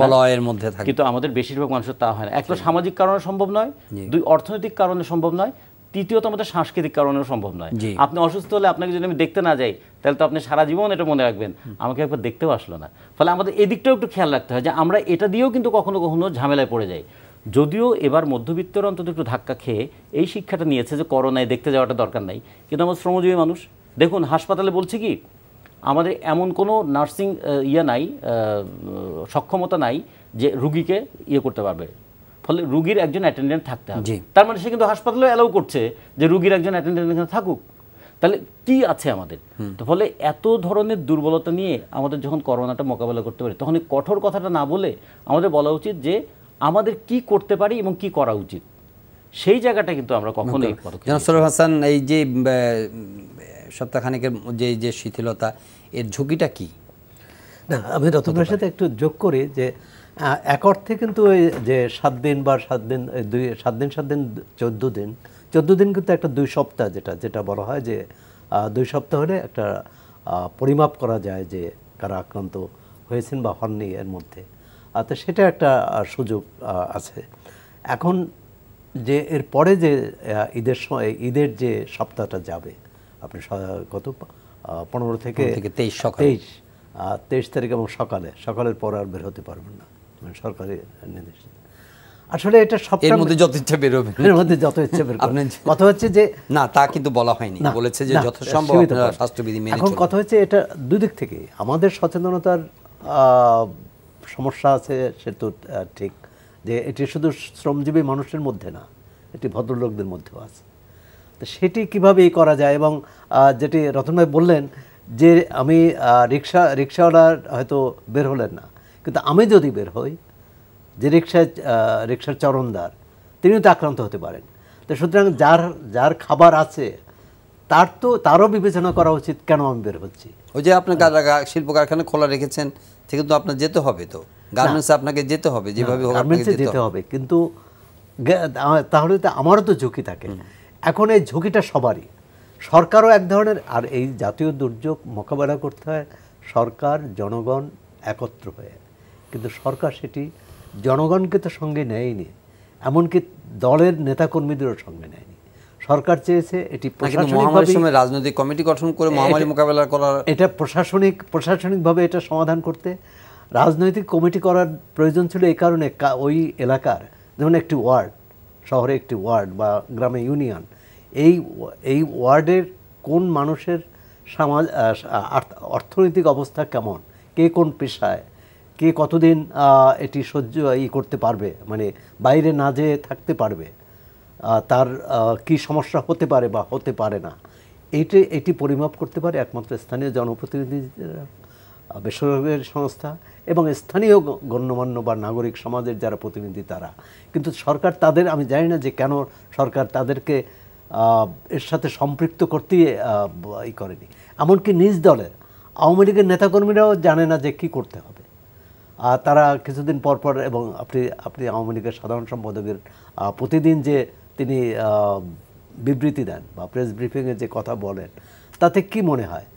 না, কিন্তু আমাদের বেশিরভাগ মানুষের তা হয় না। এক তো সামাজিক কারণে সম্ভব নয়, 2 অর্থনৈতিক কারণে সম্ভব নয়, তৃতীয়ত আমাদের সাংস্কৃতিক কারণেও সম্ভব নয়। আপনি অসুস্থ হলে আপনাকে যদি আমি দেখতে না যাই, তাহলে তো আপনি সারা জীবন এটা মনে রাখবেন, আমাকে একবার দেখতেও আসলো না। ফলে আমাদের এদিকটাও একটু খেয়াল রাখতে হয় যে আমরা এটা দিয়েও কিন্তু কখনো কখনো ঝামেলায় পড়ে যাই। যদিও এবার মধ্যবিত্তর অন্তত একটু ধাক্কা খেয়ে এই শিক্ষাটা নিয়েছে যে করোনায় দেখতে যাওয়াটা দরকার নাই, কিন্তু আমার শ্রমজীবী মানুষ দেখুন হাসপাতালে বলছে কি আমাদের এমন কোনো নার্সিং নাই, সক্ষমতা নাই যে রুগীকে করতে পারবে, ফলে রুগীর একজন অ্যাটেন্ডেন্ট থাকতে হবে। তার মানে সে কিন্তু হাসপাতালে অ্যালাউ করছে যে রুগীর একজন অ্যাটেন্ডেন্ট এখানে থাকুক। তাহলে কি আছে আমাদের? তো ফলে এত ধরনের দুর্বলতা নিয়ে আমাদের যখন করোনাটা মোকাবেলা করতে পারি, তখন এই কঠোর কথাটা না বলে আমাদের বলা উচিত যে আমাদের কি করতে পারি এবং কি করা উচিত, সেই জায়গাটা কিন্তু আমরা কখনোই জনাব হাসান, এই যে সপ্তাহখানেকের যে শিথিলতা, এর ঝুঁকিটা কি? না, আমি রতনের সাথে একটু যোগ করি যে এক অর্থে কিন্তু ওই যে 7 দিন বা 7 দিন 7 দিন 14 দিন কিন্তু একটা 2 সপ্তাহ যেটা বলা হয় যে 2 সপ্তাহ হলে একটা পরিমাপ করা যায় যে কারা আক্রান্ত হয়েছেন বা হননি এর মধ্যে। তো সেটা একটা সুযোগ আছে। এখন যে এর পরে যে ঈদের যে সপ্তাহটা যাবে, আপনি গত 15 থেকে 23 তারিখ এবং সকালের পর আর বের হতে পারবেন না, মানে সরকারি নির্দেশ। আসলে এটা এর মধ্যে যত ইচ্ছা বের হবে, এর মধ্যে যত ইচ্ছা বের হবে। কথা হচ্ছে যে না, তা কিন্তু বলা হয়নি, বলেছে যে যথাসম্ভব আপনারা স্বাস্থ্যবিধি মেনে চলুন। এখন কথা হচ্ছে এটা দুই দিক থেকে আমাদের সচেতনতার সমস্যা আছে, সে তো ঠিক যে এটি শুধু শ্রমজীবী মানুষের মধ্যে না, এটি ভদ্রলোকদের মধ্যেও আছে। তো সেটি কীভাবে করা যায়, এবং যেটি রতন ভাই বললেন যে আমি রিক্সাওয়ালা হয়তো বের হলেন না, কিন্তু আমি যদি বের হই, যে রিক্সার চরণদার, তিনিও তো আক্রান্ত হতে পারেন। তো সুতরাং যার খাবার আছে তারও বিবেচনা করা উচিত, কেন আমি বের হচ্ছি। ওই যে আপনার শিল্প কারখানা খোলা রেখেছেন, থেকে তো আপনার যেতে হবে, তো গার্মেন্টসে আপনাকে যেতে হবে, যেভাবে গার্মেন্টসে যেতে হবে, কিন্তু তাহলে তো আমারও তো ঝুঁকি থাকে। এখন এই ঝুঁকিটা সবারই, সরকারও এক ধরনের, আর এই জাতীয় দুর্যোগ মোকাবেলা করতে হয় সরকার জনগণ একত্র হয়ে, কিন্তু সরকার সেটি জনগণকে তো সঙ্গে নেয়নি, এমনকি দলের নেতাকর্মীদেরও সঙ্গে নেয়নি। সরকার চেয়েছে এটি প্রশাসনিকভাবে রাজনৈতিক কমিটি গঠন করে মহামারী মোকাবেলা করার, এটা প্রশাসনিকভাবে এটা সমাধান করতে রাজনৈতিক কমিটি করার প্রয়োজন ছিল। এই কারণে ওই এলাকার, যেমন একটি ওয়ার্ড, শহরে একটি ওয়ার্ড বা গ্রামে ইউনিয়ন, এই ওয়ার্ডের কোন মানুষের অর্থনৈতিক অবস্থা কেমন, কে কোন পেশায়, কে কতদিন এটি সহ্য করতে পারবে, মানে বাইরে না যেয়ে থাকতে পারবে, তার কি সমস্যা হতে পারে বা হতে পারে না, এটি পরিমাপ করতে পারে একমাত্র স্থানীয় জনপ্রতিনিধি, বেসরকারি সংস্থা এবং স্থানীয় গণ্যমান্য বা নাগরিক সমাজের যারা প্রতিনিধি তারা। কিন্তু সরকার তাদের, আমি জানি না যে কেন সরকার তাদেরকে এর সাথে সম্পৃক্ত করতেই করেনি। এমনকি নিজ দলের আওয়ামী লীগের নেতাকর্মীরাও জানে না যে কী করতে হবে। তারা কিছুদিন পর পর, এবং আপনি আওয়ামী লীগের সাধারণ সম্পাদকের প্রতিদিন যে তিনি বিবৃতি দেন বা প্রেস ব্রিফিংয়ে যে কথা বলেন, তাতে কি মনে হয়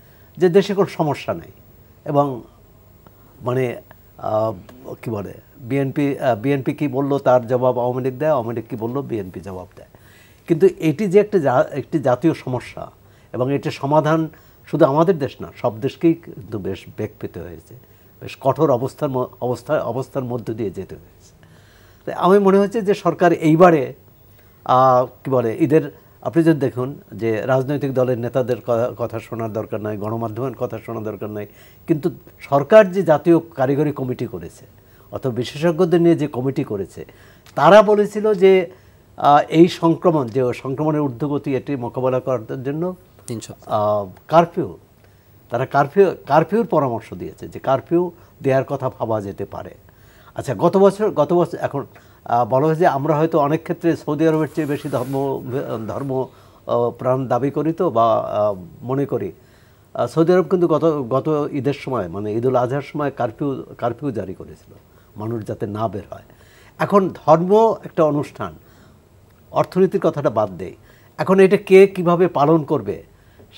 যে দেশে কোনো সমস্যা নেই, এবং মানে কি বলে বিএনপি কি বললো তার জবাব আওয়ামী লীগ দেয়, আওয়ামী লীগ কী বললো বিএনপি জবাব দেয়। কিন্তু এটি যে একটি জাতীয় সমস্যা, এবং এটির সমাধান শুধু আমাদের দেশ না, সব দেশকেই কিন্তু বেশ বেগ পেতে হয়েছে, বেশ কঠোর অবস্থার মধ্য দিয়ে যেতে হয়েছে। তাই আমি মনে হচ্ছে যে সরকার এইবারে কি বলে ঈদের, আপনি যদি দেখুন যে রাজনৈতিক দলের নেতাদের কথা শোনার দরকার নাই, গণমাধ্যমের কথা শোনার দরকার নাই, কিন্তু সরকার যে জাতীয় কারিগরি কমিটি করেছে অথবা বিশেষজ্ঞদের নিয়ে যে কমিটি করেছে, তারা বলেছিল যে এই সংক্রমণের ঊর্ধ্বগতি এটি মোকাবেলা করার জন্য তারা কারফিউর পরামর্শ দিয়েছে, যে কারফিউ দেওয়ার কথা ভাবা যেতে পারে। আচ্ছা, গত বছর এখন বলা হয় যে আমরা হয়তো অনেক ক্ষেত্রে সৌদি আরবের চেয়ে বেশি ধর্ম প্রাণ দাবি করি তো, বা মনে করি। সৌদি আরব কিন্তু গত ঈদের সময়, মানে ঈদুল আজহার সময় কারফিউ জারি করেছিল, মানুষ যাতে না বের হয়। এখন ধর্ম একটা অনুষ্ঠান, অর্থনীতির কথাটা বাদ দেয়, এখন এটা কে কিভাবে পালন করবে,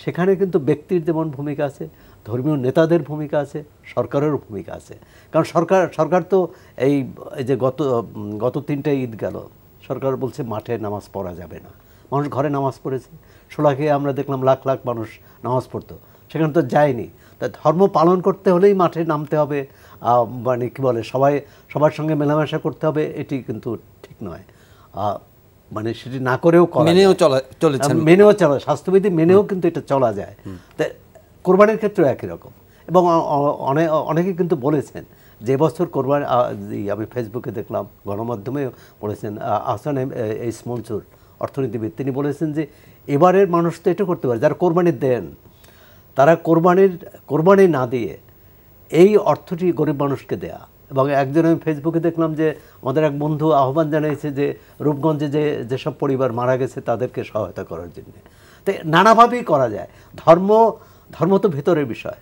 সেখানে কিন্তু ব্যক্তির যেমন ভূমিকা আছে, ধর্মীয় নেতাদের ভূমিকা আছে, সরকারেরও ভূমিকা আছে। কারণ সরকার তো এই যে গত 3টা ঈদ গেল, সরকার বলছে মাঠে নামাজ পড়া যাবে না, মানুষ ঘরে নামাজ পড়েছে। শোলাকিয়ায় আমরা দেখলাম লাখ লাখ মানুষ নামাজ পড়তো, সেখানে তো যায়নি। তা ধর্ম পালন করতে হলেই মাঠে নামতে হবে, মানে কি বলে সবার সঙ্গে মেলামেশা করতে হবে, এটি কিন্তু ঠিক নয়। মানে সেটি না করেও মেনেও চলেছেন, মেনেও চলা, স্বাস্থ্যবিধি মেনেও কিন্তু এটা চলা যায়। তাই কোরবানির ক্ষেত্রেও একই রকম। এবং অনেকে কিন্তু বলেছেন যে বছর কোরবানি, আমি ফেসবুকে দেখলাম, গণমাধ্যমে বলেছেন, আহসান এইস মনসুর অর্থনীতিবিদ, তিনি বলেছেন যে এবারের মানুষ তো এটা করতে পারে যারা কোরবানি দেন, তারা কোরবানি না দিয়ে এই অর্থটি গরিব মানুষকে দেয়া। এবং একজন আমি ফেসবুকে দেখলাম যে আমাদের এক বন্ধু আহ্বান জানিয়েছে যে রূপগঞ্জে যেসব পরিবার মারা গেছে তাদেরকে সহায়তা করার জন্য। তাই নানাভাবেই করা যায়। ধর্ম তো ভেতরের বিষয়।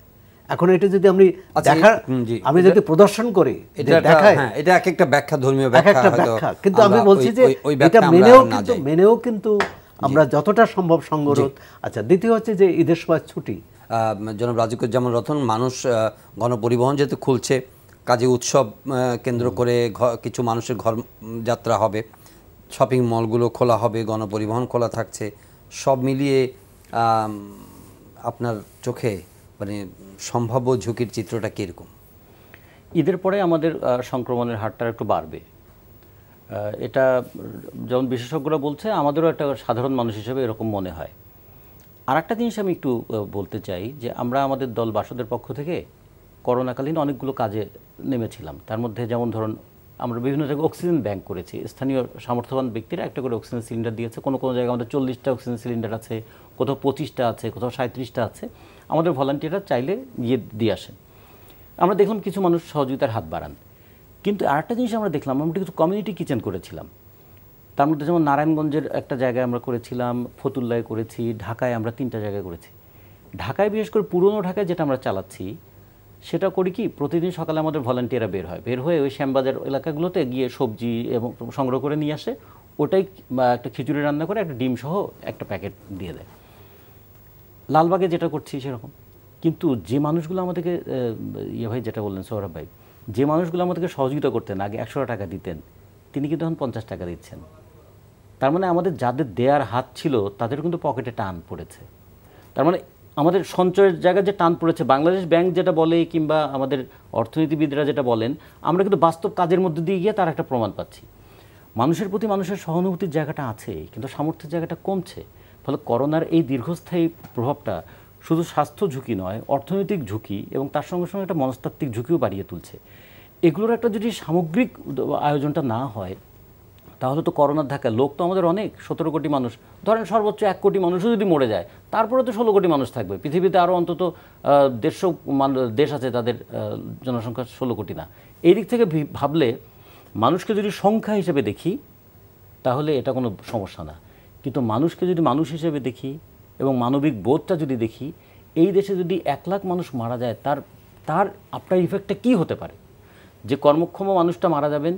এখন এটা যদি আমি যদি প্রদর্শন করি, এটা এক একটা ব্যাখ্যা, ধর্মীয় ব্যাখ্যা, কিন্তু আমি বলছি যে এটা মেনেও কিন্তু আমরা যতটা সম্ভব সঙ্গরোধ। আচ্ছা, দ্বিতীয় হচ্ছে যে ঈদের সময় ছুটি। জনাব রাজিকুজ্জামান রতন, মানুষ গণপরিবহন যেহেতু খুলছে, কাজে উৎসব কেন্দ্র করে কিছু মানুষের ঘর যাত্রা হবে, শপিং মলগুলো খোলা হবে, গণপরিবহন খোলা থাকছে, সব মিলিয়ে আপনার চোখে মানে সম্ভাব্য ঝুঁকির চিত্রটা কীরকম? ঈদের পরে আমাদের সংক্রমণের হারটা একটু বাড়বে, এটা যেমন বিশেষজ্ঞরা বলছে, আমাদেরও একটা সাধারণ মানুষ হিসেবে এরকম মনে হয়। আর একটা জিনিস আমি একটু বলতে চাই যে আমরা আমাদের দল বাসদের পক্ষ থেকে করোনাকালীন অনেকগুলো কাজে নেমেছিলাম। তার মধ্যে যেমন ধরুন, আমরা বিভিন্ন জায়গায় অক্সিজেন ব্যাংক করেছি। স্থানীয় সামর্থ্যবান ব্যক্তিরা একটা করে অক্সিজেন সিলিন্ডার দিয়েছে। কোনো কোনো জায়গায় আমাদের 40টা অক্সিজেন সিলিন্ডার আছে, কোথাও 25টা আছে, কোথাও 37টা আছে। আমাদের ভলান্টিয়াররা চাইলে গিয়ে দিয়ে আসেন। আমরা দেখলাম কিছু মানুষ সহযোগিতার হাত বাড়ান। কিন্তু আরেকটা জিনিস আমরা দেখলাম, আমরা কিছু কমিউনিটি কিচেন করেছিলাম। তার মধ্যে যেমন নারায়ণগঞ্জের একটা জায়গায় আমরা করেছিলাম, ফতুল্লায় করেছি, ঢাকায় আমরা 3টা জায়গায় করেছি। ঢাকায় বিশেষ করে পুরনো ঢাকায় যেটা আমরা চালাচ্ছি, সেটা করি কি, প্রতিদিন সকালে আমাদের ভলান্টিয়াররা বের হয়ে ওই শ্যামবাজার এলাকাগুলোতে গিয়ে সবজি এবং সংগ্রহ করে নিয়ে আসে। ওটাই একটা খিচুড়ি রান্না করে একটা ডিম সহ একটা প্যাকেট দিয়ে দেয়। লালবাগে যেটা করছি সেরকম। কিন্তু যে মানুষগুলো আমাদেরকে ভাই যেটা বললেন সৌরভ ভাই, যে মানুষগুলো আমাদেরকে সহযোগিতা করতেন, আগে 100 টাকা দিতেন, তিনি কিন্তু এখন 50 টাকা দিচ্ছেন। তার মানে আমাদের যাদের দেয়ার হাত ছিল তাদের কিন্তু পকেটে টান পড়েছে। তার মানে আমাদের সঞ্চয়ের জায়গায় যে টান পড়েছে, বাংলাদেশ ব্যাংক যেটা বলে কিংবা আমাদের অর্থনীতিবিদরা যেটা বলেন, আমরা কিন্তু বাস্তব কাজের মধ্যে দিয়ে গিয়ে তার একটা প্রমাণ পাচ্ছি। মানুষের প্রতি মানুষের সহানুভূতির জায়গাটা আছে, কিন্তু সামর্থ্যের জায়গাটা কমছে। ফলে করোনার এই দীর্ঘস্থায়ী প্রভাবটা শুধু স্বাস্থ্য ঝুঁকি নয়, অর্থনৈতিক ঝুঁকি এবং তার সঙ্গে সঙ্গে একটা মনস্তাত্ত্বিক ঝুঁকিও বাড়িয়ে তুলছে। এগুলোর একটা যদি সামগ্রিক আয়োজনটা না হয়, তাহলে তো করোনার ধাক্কা, লোক তো আমাদের অনেক, 17 কোটি মানুষ, ধরেন সর্বোচ্চ 1 কোটি মানুষও যদি মরে যায়, তারপরে তো 16 কোটি মানুষ থাকবে। পৃথিবীতে আরও অন্তত 150 দেশ আছে, তাদের জনসংখ্যা 16 কোটি না। এই দিক থেকে ভাবলে, মানুষকে যদি সংখ্যা হিসেবে দেখি তাহলে এটা কোনো সমস্যা না। কিন্তু মানুষকে যদি মানুষ হিসেবে দেখি এবং মানবিক বোধটা যদি দেখি, এই দেশে যদি 1 লাখ মানুষ মারা যায়, তার আফটার ইফেক্টটা কী হতে পারে? যে কর্মক্ষম মানুষটা মারা যাবেন,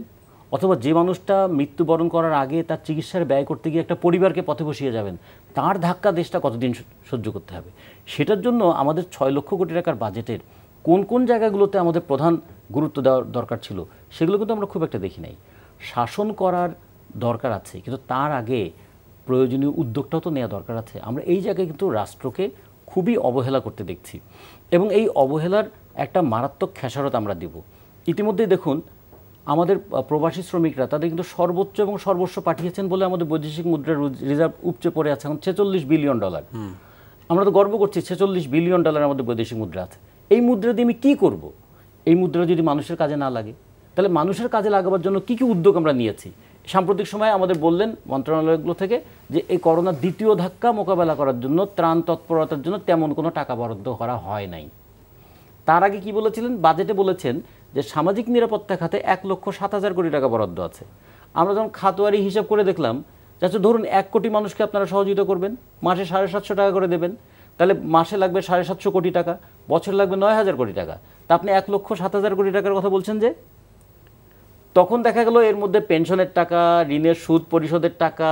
অথবা যে মানুষটা মৃত্যুবরণ করার আগে তার চিকিৎসার ব্যয় করতে গিয়ে একটা পরিবারকে পথে বসিয়ে যাবেন, তার ধাক্কা দেশটা কতদিন সহ্য করতে হবে? সেটার জন্য আমাদের 6 লক্ষ কোটি টাকার বাজেটের কোন কোন জায়গাগুলোতে আমাদের প্রধান গুরুত্ব দেওয়ার দরকার ছিল, সেগুলো কিন্তু আমরা খুব একটা দেখি নাই। শাসন করার দরকার আছে, কিন্তু তার আগে প্রয়োজনীয় উদ্যোগটাও তো নেওয়া দরকার আছে। আমরা এই জায়গায় কিন্তু রাষ্ট্রকে খুবই অবহেলা করতে দেখছি, এবং এই অবহেলার একটা মারাত্মক খেসারত আমরা দেব। ইতিমধ্যেই দেখুন, আমাদের প্রবাসী শ্রমিকরা তাদের কিন্তু সর্বোচ্চ এবং সর্বস্ব পাঠিয়েছেন বলে আমাদের বৈদেশিক মুদ্রার রিজার্ভ উপচে পড়ে আছে এখন $46 বিলিয়ন। আমরা তো গর্ব করছি, $46 বিলিয়ন আমাদের বৈদেশিক মুদ্রা আছে। এই মুদ্রা দিয়ে আমি কী করব? এই মুদ্রা যদি মানুষের কাজে না লাগে, তাহলে মানুষের কাজে লাগাবার জন্য কী কী উদ্যোগ আমরা নিয়েছি? সাম্প্রতিক সময়ে আমাদের বললেন মন্ত্রণালয়গুলো থেকে যে এই করোনার দ্বিতীয় ধাক্কা মোকাবেলা করার জন্য, ত্রাণ তৎপরতার জন্য তেমন কোনো টাকা বরাদ্দ করা হয় নাই। তার আগে কি বলেছিলেন? বাজেটে বলেছেন যে সামাজিক নিরাপত্তা খাতে 1,07,000 কোটি টাকা বরাদ্দ আছে। আমরা যখন খাতোয়ারি হিসাব করে দেখলাম, যাচ্ছে ধরুন 1 কোটি মানুষকে আপনারা সহযোগিতা করবেন, মাসে 750 টাকা করে দেবেন, তাহলে মাসে লাগবে 750 কোটি টাকা, বছর লাগবে 9,000 কোটি টাকা। তা আপনি 1,07,000 কোটি টাকার কথা বলছেন যে? তখন দেখা গেল এর মধ্যে পেনশনের টাকা, ঋণের সুদ পরিশোধের টাকা,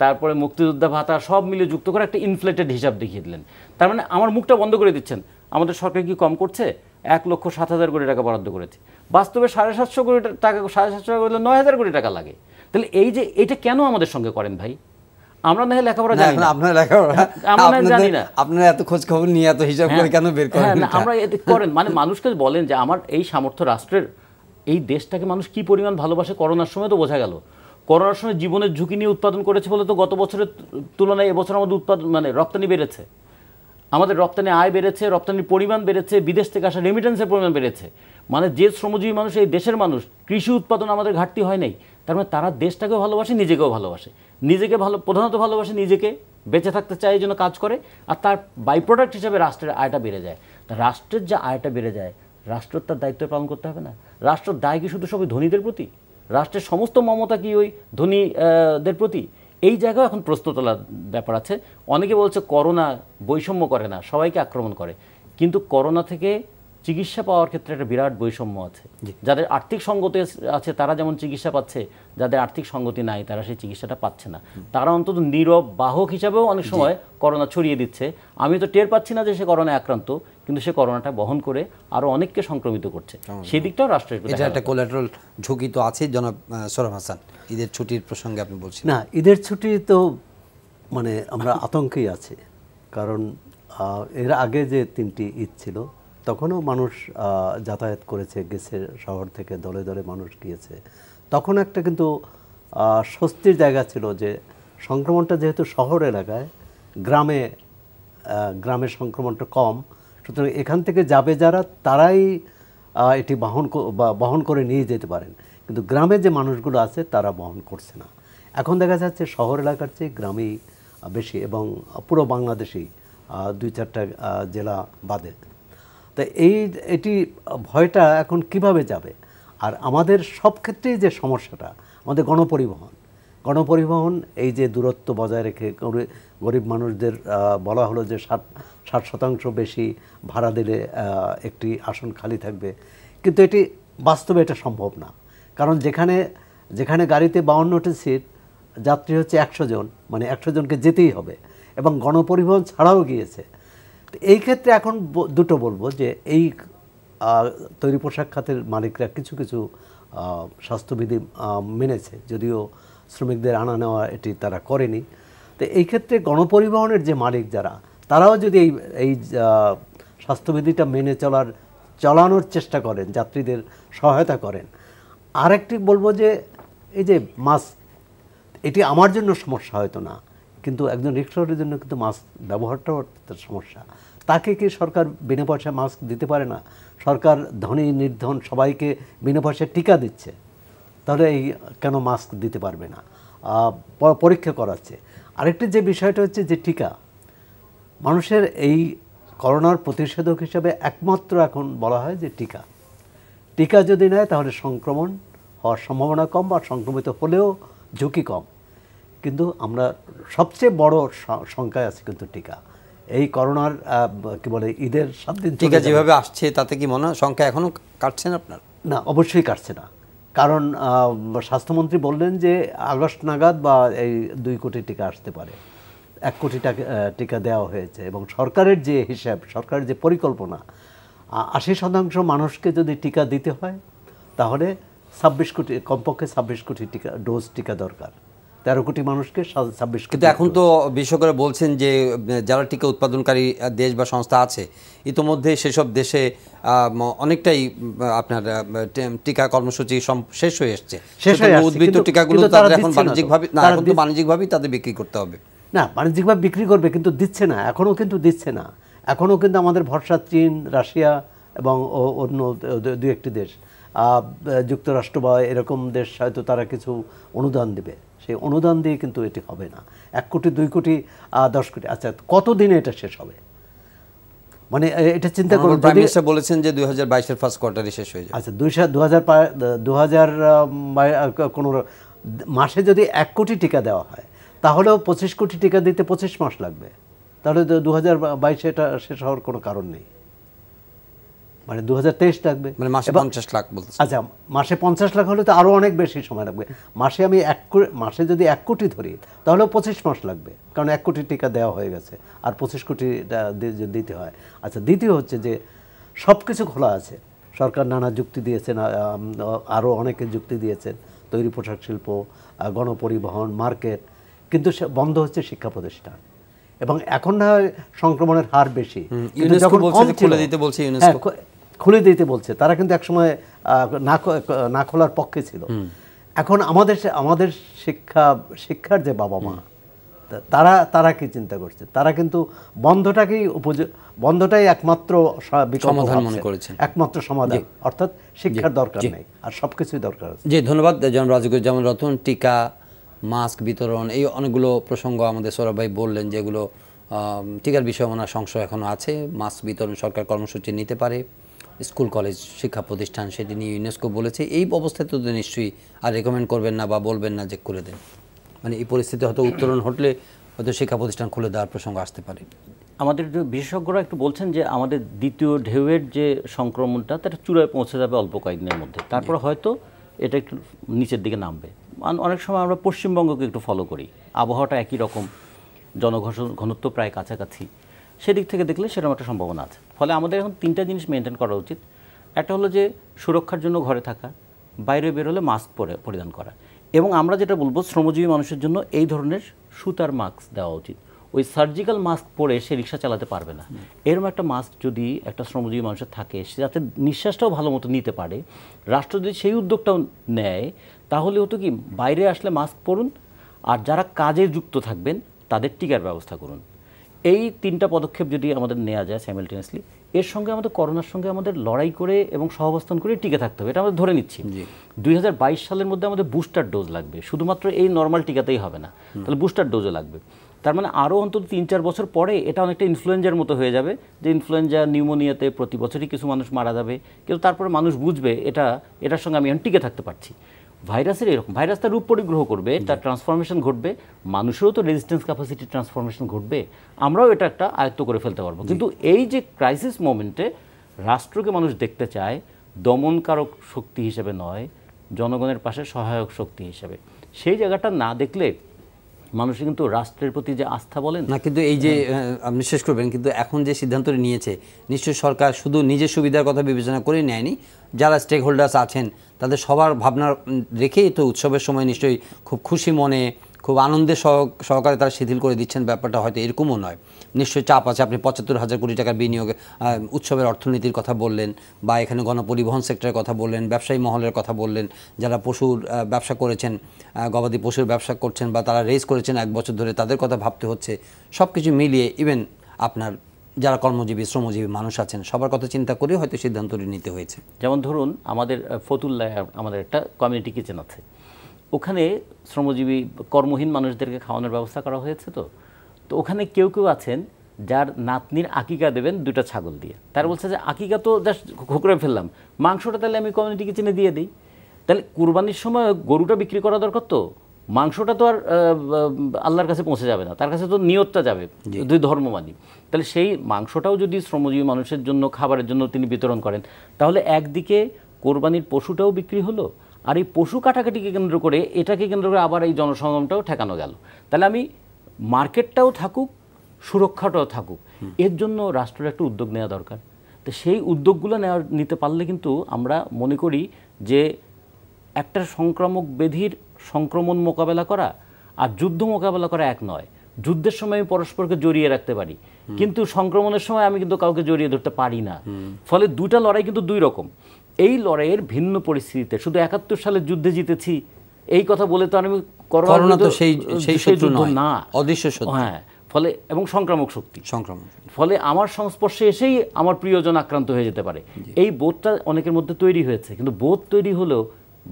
তারপরে মুক্তিযোদ্ধা ভাতা সব মিলে যুক্ত করে একটা ইনফ্লেটেড হিসাব দেখিয়ে দিলেন। তার মানে আমার মুখটা বন্ধ করে দিচ্ছেন, আমাদের সরকার কি কম করছে? 1,07,000 কোটি টাকা বরাদ্দ করেছে, বাস্তবে 750 কোটি টাকা, 750 টাকা করলে 9,000 কোটি টাকা লাগে। তাহলে এই যে এটা কেন আমাদের সঙ্গে করেন ভাই? আমরা না হয় লেখাপড়া না, জানি এখন না, আপনার লেখাপড়া, আমরা না হয় জানি না। আপনারা এত খোঁজ খবর নিয়ে এত হিসাব করে কেন বের করেন হ্যাঁ, না, এটা? আমরা এতে করেন মানে মানুষকে বলেন যে আমার এই সামর্থ্য রাষ্ট্রের, এই দেশটাকে মানুষ কি পরিমাণ ভালোবাসে করোনার সময় তো বোঝা গেল। করোনার সময় জীবনের ঝুঁকি নিয়ে উৎপাদন করেছে বলে তো গত বছরের তুলনায় এবছর আমাদের উৎপাদন মানে রপ্তানি বেড়েছে, আমাদের রপ্তানি আয় বেড়েছে, রপ্তানির পরিমাণ বেড়েছে, বিদেশ থেকে আসা রেমিটেন্সের পরিমাণ বেড়েছে। মানে যে শ্রমজীবী মানুষ, এই দেশের মানুষ, কৃষি উৎপাদন আমাদের ঘাটতি হয় নাই। তার মানে তারা দেশটাকেও ভালোবাসে, নিজেকেও ভালোবাসে। নিজেকে প্রধানত ভালোবাসে, নিজেকে বেঁচে থাকতে চায়, এই জন্য কাজ করে। আর তার বাই প্রোডাক্ট হিসাবে রাষ্ট্রের আয়টা বেড়ে যায়। তা রাষ্ট্রের যে আয়টা বেড়ে যায়, রাষ্ট্রের তার দায়িত্ব পালন করতে হবে না? রাষ্ট্রের দায় কি শুধু সবই ধনীদের প্রতি? রাষ্ট্রের সমস্ত মমতা কি ওই ধনীদের প্রতি? এই জায়গায় এখন প্রশ্ন তোলার ব্যাপার আছে। অনেকে বলছে করোনা বৈষম্য করে না, সবাইকে আক্রমণ করে। কিন্তু করোনা থেকে চিকিৎসা পাওয়ার ক্ষেত্রে একটা বিরাট বৈষম্য আছে। যাদের আর্থিক সঙ্গতি আছে তারা যেমন চিকিৎসা পাচ্ছে, যাদের আর্থিক সঙ্গতি নাই তারা সেই চিকিৎসাটা পাচ্ছে না। তারা অন্তত নীরব বাহক হিসাবেও অনেক সময় করোনা ছড়িয়ে দিচ্ছে। আমি তো টের পাচ্ছি না যে সে করোনায় আক্রান্ত, কিন্তু সে করোনাটা বহন করে আরো অনেককে সংক্রমিত করছে। সেই দিকটাও রাষ্ট্রের এটা একটা কোলাটারাল ঝুঁকি তো আছে। জনাব সোহরাব হাসান, ঈদের ছুটির প্রসঙ্গে আপনি বলছেন। না, ঈদের ছুটি তো মানে আমরা আতঙ্কেই আছি, কারণ এর আগে যে 3টি ঈদ ছিল তখনও মানুষ যাতায়াত করেছে, গেছে শহর থেকে দলে দলে মানুষ গিয়েছে। তখন একটা কিন্তু স্বস্তির জায়গা ছিল যে সংক্রমণটা যেহেতু শহর এলাকায়, গ্রামে সংক্রমণটা কম, সুতরাং এখান থেকে যাবে যারা তারাই এটি বহন করে নিয়ে যেতে পারেন। কিন্তু গ্রামে যে মানুষগুলো আছে তারা বহন করছে না। এখন দেখা যাচ্ছে শহর এলাকার চেয়ে গ্রামেই বেশি, এবং পুরো বাংলাদেশেই 2-4টা জেলা বাদে। তো এটি ভয়টা এখন কিভাবে যাবে? আর আমাদের সব ক্ষেত্রেই যে সমস্যাটা, আমাদের গণপরিবহন এই যে দূরত্ব বজায় রেখে গরিব মানুষদের বলা হলো যে 60% বেশি ভাড়া দিলে একটি আসন খালি থাকবে, কিন্তু এটি বাস্তবে এটা সম্ভব না। কারণ যেখানে গাড়িতে 52টি সিট, যাত্রী হচ্ছে 100 জন, মানে 100 জনকে যেতেই হবে, এবং গণপরিবহন ছাড়াও গিয়েছে। এই ক্ষেত্রে এখন দুটো বলবো যে এই তৈরি পোশাক খাতের মালিকরা কিছু কিছু স্বাস্থ্যবিধি মেনেছে, যদিও শ্রমিকদের আনা নেওয়া এটি তারা করেনি। তো এই ক্ষেত্রে গণপরিবহনের যে মালিক যারা, তারাও যদি এই স্বাস্থ্যবিধিটা মেনে চালানোর চেষ্টা করেন, যাত্রীদের সহায়তা করেন। আরেকটি বলবো যে এই যে মাস্ক, এটি আমার জন্য সমস্যা হয়তো না, কিন্তু একজন রিক্সাওয়ালার জন্য কিন্তু মাস্ক ব্যবহারটাও তার সমস্যা। তাকে কি সরকার বিনা পয়সায় মাস্ক দিতে পারে না? সরকার ধনী নির্ধন সবাইকে বিনা পয়সায় টিকা দিচ্ছে, তাহলে কেন মাস্ক দিতে পারবে না? পরীক্ষা করাচ্ছে। আরেকটি যে বিষয়টা হচ্ছে যে টিকা, মানুষের এই করোনার প্রতিষেধক হিসাবে একমাত্র এখন বলা হয় যে টিকা যদি নেয় তাহলে সংক্রমণ হওয়ার সম্ভাবনা কম, বা সংক্রমিত হলেও ঝুঁকি কম। কিন্তু আমরা সবচেয়ে বড় সংখ্যায় আছে কিন্তু টিকা। এই করোনার কি বলে ঈদের 7 দিন টিকা যেভাবে আসছে তাতে কি মনে হয় সংখ্যা এখনো কাটছে না আপনার? না, অবশ্যই কাটছে না। কারণ স্বাস্থ্যমন্ত্রী বললেন যে আগস্ট নাগাদ বা এই 2 কোটি টিকা আসতে পারে। 1 কোটি টিকা দেওয়া হয়েছে, এবং সরকারের যে হিসাব, সরকারের যে পরিকল্পনা, 80% মানুষকে যদি টিকা দিতে হয় তাহলে 26 কোটি, কমপক্ষে 26 কোটি ডোজ টিকা দরকার। 13 কোটি মানুষকে 26 কোটি। কিন্তু এখন তো বিশেষজ্ঞরা বলছেন যে যারা টিকা উৎপাদনকারী দেশ বা সংস্থা আছে, ইতোমধ্যে সেসব দেশে অনেকটাই আপনার টিকা কর্মসূচি শেষ হয়ে এসছে। উদ্ভিদ টিকাগুলো তাদের এখন বাণিজ্যিকভাবেই তাদের বিক্রি করতে হবে। না, বাণিজ্যিকভাবে বিক্রি করবে, কিন্তু দিচ্ছে না, এখনও কিন্তু দিচ্ছে না। এখনও কিন্তু আমাদের ভরসা চীন, রাশিয়া এবং অন্য 2-1টি দেশ, যুক্তরাষ্ট্র বা এরকম দেশ হয়তো তারা কিছু অনুদান দেবে। সেই অনুদান দিয়ে কিন্তু এটি হবে না। 1 কোটি, 2 কোটি, 10 কোটি, আচ্ছা কতদিনে এটা শেষ হবে? মানে এটা চিন্তা করুন। প্রাইম মিনিস্টার বলেছেন যে 2022-এর ফার্স্ট কোয়ার্টারে শেষ হয়ে যাবে। আচ্ছা 2000 কোনো মাসে যদি 1 কোটি টিকা দেওয়া হয়, তাহলেও 25 কোটি টিকা দিতে 25 মাস লাগবে। তাহলে 2022 এটা শেষ হওয়ার কোনো কারণ নেই। মানে 2023 লাগবে, মানে মাসে 50 লাখ বলতে। আচ্ছা, মাসে 50 লাখ হলে তো আরও অনেক বেশি সময় লাগবে। মাসে যদি 1 কোটি ধরি তাহলেও 25 মাস লাগবে, কারণ 1 কোটি টিকা দেওয়া হয়ে গেছে, আর 25 কোটি দিতে হয়। আচ্ছা, দ্বিতীয় হচ্ছে যে সব কিছু খোলা আছে। সরকার নানা যুক্তি দিয়েছেন, আরও অনেকে যুক্তি দিয়েছেন, তৈরি পোশাক শিল্প, গণপরিবহন, মার্কেট, কিন্তু বন্ধ হচ্ছে শিক্ষা প্রতিষ্ঠান। এবং এখন না সংক্রমণের হার বেশি, খুলে দিতে বলছে, তারা কিন্তু একসময় না খোলার পক্ষে ছিল। এখন আমাদের শিক্ষার যে বাবা মা তারা কি চিন্তা করছে, তারা কিন্তু বন্ধটাই একমাত্র সমাধান মনে করেছেন, একমাত্র সমাধান, অর্থাৎ শিক্ষার দরকার নেই, আর সবকিছুই দরকার আছে। জি, ধন্যবাদ জনাব রাজিকুজ্জামান রতন। টিকা, মাস্ক বিতরণ, এই অনেকগুলো প্রসঙ্গ আমাদের সৌরভ ভাই বললেন, যেগুলো টিকার বিষয়ে ওনার সংশয় এখনো আছে। মাস্ক বিতরণ সরকার কর্মসূচি নিতে পারে, স্কুল কলেজ শিক্ষা প্রতিষ্ঠান সেটি নিয়ে ইউনেস্কো বলেছে। এই অবস্থায় তো নিশ্চয়ই আর রেকমেন্ড করবেন না বা বলবেন না যে করে দেন, মানে এই পরিস্থিতি হয়তো উত্তরণ ঘটলে হয়তো শিক্ষা প্রতিষ্ঠান খুলে দেওয়ার প্রসঙ্গ আসতে পারে। আমাদের বিশেষজ্ঞরা একটু বলছেন যে আমাদের দ্বিতীয় ঢেউয়ের যে সংক্রমণটা তার চূড়ায় পৌঁছে যাবে অল্প কয়েকদিনের মধ্যে, তারপরে হয়তো এটা একটু নিচের দিকে নামবে। অনেক সময় আমরা পশ্চিমবঙ্গকে একটু ফলো করি, আবহাওয়াটা একই রকম, ঘনত্ব প্রায় কাছাকাছি, সেদিক থেকে দেখলে সেরকম একটা সম্ভাবনা আছে। ফলে আমাদের এখন 3টা জিনিস মেনটেন করা উচিত। একটা হলো যে সুরক্ষার জন্য ঘরে থাকা, বাইরে বেরোলে মাস্ক পরিধান করা, এবং আমরা যেটা বলবো শ্রমজীবী মানুষের জন্য এই ধরনের সুতার মাস্ক দেওয়া উচিত। ওই সার্জিক্যাল মাস্ক পরে সে রিক্সা চালাতে পারবে না, এরকম একটা মাস্ক যদি একটা শ্রমজীবী মানুষের থাকে, সে যাতে নিঃশ্বাসটাও ভালো মতো নিতে পারে, রাষ্ট্র যদি সেই উদ্যোগটাও নেয়, তাহলে হতো কি বাইরে আসলে মাস্ক পরুন, আর যারা কাজে যুক্ত থাকবেন তাদের টিকার ব্যবস্থা করুন। এই 3টা পদক্ষেপ যদি আমাদের নেওয়া যায় সাইমালটেনিয়াসলি, এর সঙ্গে আমাদের করোনার সঙ্গে আমাদের লড়াই করে এবং সহাবস্থান করে টিকে থাকতে হবে, এটা আমরা ধরে নিচ্ছি। 2022 সালের মধ্যে আমাদের বুস্টার ডোজ লাগবে, শুধুমাত্র এই নর্মাল টিকাতেই হবে না, তাহলে বুস্টার ডোজও লাগবে। তার মানে আরও অন্তত 3-4 বছর পরে এটা অনেকটা ইনফ্লুয়েঞ্জার মতো হয়ে যাবে, যে ইনফ্লুয়েঞ্জা নিউমোনিয়াতে প্রতি বছরই কিছু মানুষ মারা যাবে, কিন্তু তারপরে মানুষ বুঝবে এটার সঙ্গে আমি এখন টিকে থাকতে পারছি। ভাইরাসের এরকম, ভাইরাস তার রূপ পরিগ্রহ করবে, তার ট্রান্সফরমেশন ঘটবে, মানুষেরও তো রেজিস্ট্যান্স ক্যাপাসিটি ট্রান্সফরমেশন ঘটবে, আমরাও এটা একটা আয়ত্ত করে ফেলতে পারবো। কিন্তু এই যে ক্রাইসিস মোমেন্টে রাষ্ট্রকে মানুষ দেখতে চায় দমনকারক শক্তি হিসেবে নয়, জনগণের পাশে সহায়ক শক্তি হিসেবে, সেই জায়গাটা না দেখলে মানুষের কিন্তু রাষ্ট্রের প্রতি যে আস্থা বলেন না। কিন্তু এই যে আপনি শেষ করবেন, কিন্তু এখন যে সিদ্ধান্তটি নিয়েছে নিশ্চয়ই সরকার শুধু নিজের সুবিধার কথা বিবেচনা করে নেয়নি, যারা স্টেক হোল্ডার্স আছেন তাদের সবার ভাবনা রেখেই তো উৎসবের সময় নিশ্চয়ই খুব খুশি মনে, খুব আনন্দের সহকারে তারা শিথিল করে দিচ্ছেন। ব্যাপারটা হয়তো এরকমও নয়, নিশ্চয়ই চাপ আছে। আপনি 75,000 কোটি টাকার বিনিয়োগে উৎসবের অর্থনীতির কথা বললেন, বা এখানে গণপরিবহন সেক্টরের কথা বললেন, ব্যবসায়ী মহলের কথা বললেন, যারা পশুর ব্যবসা করেছেন, গবাদি পশুর ব্যবসা করছেন বা তারা রেস করেছেন 1 বছর ধরে, তাদের কথা ভাবতে হচ্ছে। সব কিছু মিলিয়ে ইভেন আপনার যারা কর্মজীবী শ্রমজীবী মানুষ আছেন সবার কথা চিন্তা করে হয়তো সিদ্ধান্তটি নিতে হয়েছে। যেমন ধরুন আমাদের ফতুল্লায় আমাদের একটা কমিউনিটি কিচেন আছে, ওখানে শ্রমজীবী কর্মহীন মানুষদেরকে খাওয়ানোর ব্যবস্থা করা হয়েছে। তো ওখানে কেউ আছেন যার নাতনির আকিকা দেবেন 2টা ছাগল দিয়ে, তার বলছে যে আকিকা তো জাস্ট ঘুরে ফেললাম, মাংসটা তাহলে আমি কমিউনিটি কিচেনে দিয়ে দিই। তাহলে কুরবানির সময় গরুটা বিক্রি করা দরকার, তো মাংসটা তো আর আল্লাহর কাছে পৌঁছে যাবে না, তার কাছে তো নিয়তটা যাবে, 2 ধর্মমানি। তাহলে সেই মাংসটাও যদি শ্রমজীবী মানুষের জন্য খাবারের জন্য তিনি বিতরণ করেন, তাহলে একদিকে কোরবানির পশুটাও বিক্রি হলো, আর এই পশু কাটাকাটিকে কেন্দ্র করে এটাকে কেন্দ্র করে আবার এই জনসমাগমটাও ঠেকানো গেল। তাহলে আমি মার্কেটটাও থাকুক, সুরক্ষাটাও থাকুক, এর জন্য রাষ্ট্রের একটা উদ্যোগ নেওয়া দরকার। তো সেই উদ্যোগগুলো নিতে পারলে কিন্তু আমরা মনে করি যে একটা সংক্রামক ব্যাধির সংক্রমণ মোকাবেলা করা আর যুদ্ধ মোকাবেলা করা এক নয়। যুদ্ধের সময় আমি পরস্পরকে জড়িয়ে রাখতে পারি, কিন্তু সংক্রমণের সময় আমি কিন্তু কাউকে জড়িয়ে ধরতে পারি না। ফলে 2টা লড়াই কিন্তু 2 রকম। এই লড়াইয়ের ভিন্ন পরিস্থিতিতে শুধু 71 সালের যুদ্ধে জিতেছি এই কথা বলে তো আমি করোনা তো সেই শত্রু নয়, না, অদৃশ্য শত্রু। হ্যাঁ, ফলে এবং সংক্রামক শক্তি, ফলে আমার সংস্পর্শে এসেই আমার প্রিয়জন আক্রান্ত হয়ে যেতে পারে। এই বোধটা অনেকের মধ্যে তৈরি হয়েছে, কিন্তু বোধ তৈরি হলেও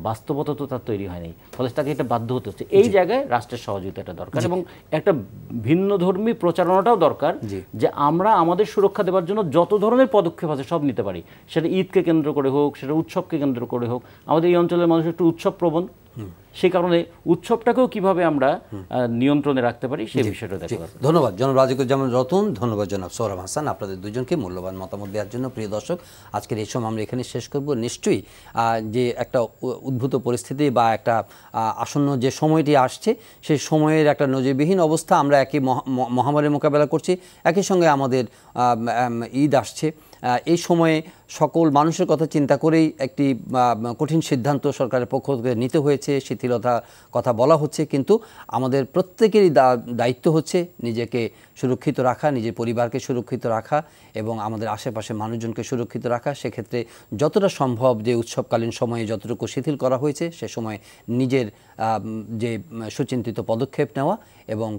বাস্তবতা তো তার তৈরি হয়নি, ফলে তাকে এটা বাধ্য হতে হচ্ছে। এই জায়গায় রাষ্ট্রের সহযোগিতাটা দরকার এবং একটা ভিন্ন ধর্মী প্রচারণাটাও দরকার, যে আমরা আমাদের সুরক্ষা দেওয়ার জন্য যত ধরনের পদক্ষেপ আছে সব নিতে পারি। সেটা ঈদকে কেন্দ্র করে হোক, সেটা উৎসবকে কেন্দ্র করে হোক। আমাদের এই অঞ্চলের মানুষ একটু উৎসব প্রবণ, সেই কারণে উৎসবটাকেও কিভাবে আমরা নিয়ন্ত্রণে রাখতে পারি সেই বিষয়টা দেখা। ধন্যবাদ জনাব রাজিকুজ্জামান রতন, ধন্যবাদ জনাব সৌরভ হাসান, আপনাদের দুজনকে মূল্যবান মতামত দেওয়ার জন্য। প্রিয় দর্শক, আজকের এই সময় আমরা এখানে শেষ করব। নিশ্চয়ই যে একটা উদ্ভূত পরিস্থিতি বা একটা আসন্ন যে সময়টি আসছে, সেই সময়ের একটা নজিরবিহীন অবস্থা, আমরা একই মহামারীর মোকাবেলা করছি, একই সঙ্গে আমাদের ঈদ আসছে। এই সময়ে সকল মানুষের কথা চিন্তা করেই একটি কঠিন সিদ্ধান্ত সরকারের পক্ষ থেকে নিতে হয়েছে। শিথিলতা কথা বলা হচ্ছে, কিন্তু আমাদের প্রত্যেকেরই দায়িত্ব হচ্ছে নিজেকে সুরক্ষিত রাখা, নিজের পরিবারকে সুরক্ষিত রাখা এবং আমাদের আশেপাশে মানুষজনকে সুরক্ষিত রাখা। সেক্ষেত্রে যতটা সম্ভব যে উৎসবকালীন সময়ে যতটুকু শিথিল করা হয়েছে সে সময় নিজের যে সুচিন্তিত পদক্ষেপ নেওয়া এবং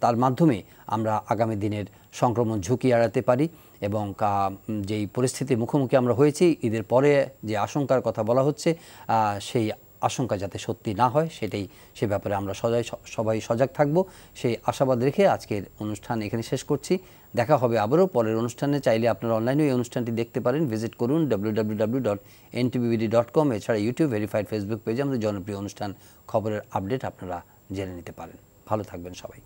তার মাধ্যমে আমরা আগামী দিনের সংক্রমণ ঝুঁকি এড়াতে পারি এবং যেই পরিস্থিতির মুখোমুখি আমরা হয়েছি ঈদের পরে যে আশঙ্কার কথা বলা হচ্ছে সেই আশঙ্কা যাতে সত্যি না হয় সে ব্যাপারে আমরা সবাই সজাগ থাকব, সেই আশাবাদ রেখে আজকের অনুষ্ঠান এখানে শেষ করছি। দেখা হবে আবারও পরের অনুষ্ঠানে। চাইলে আপনারা অনলাইনে এই অনুষ্ঠানটি দেখতে পারেন, ভিজিট করুন www.ntvbd.com। এছাড়া ইউটিউব ভেরিফাইড ফেসবুক পেজে আমাদের জনপ্রিয় অনুষ্ঠান খবরের আপডেট আপনারা জেনে নিতে পারেন। ভালো থাকবেন সবাই।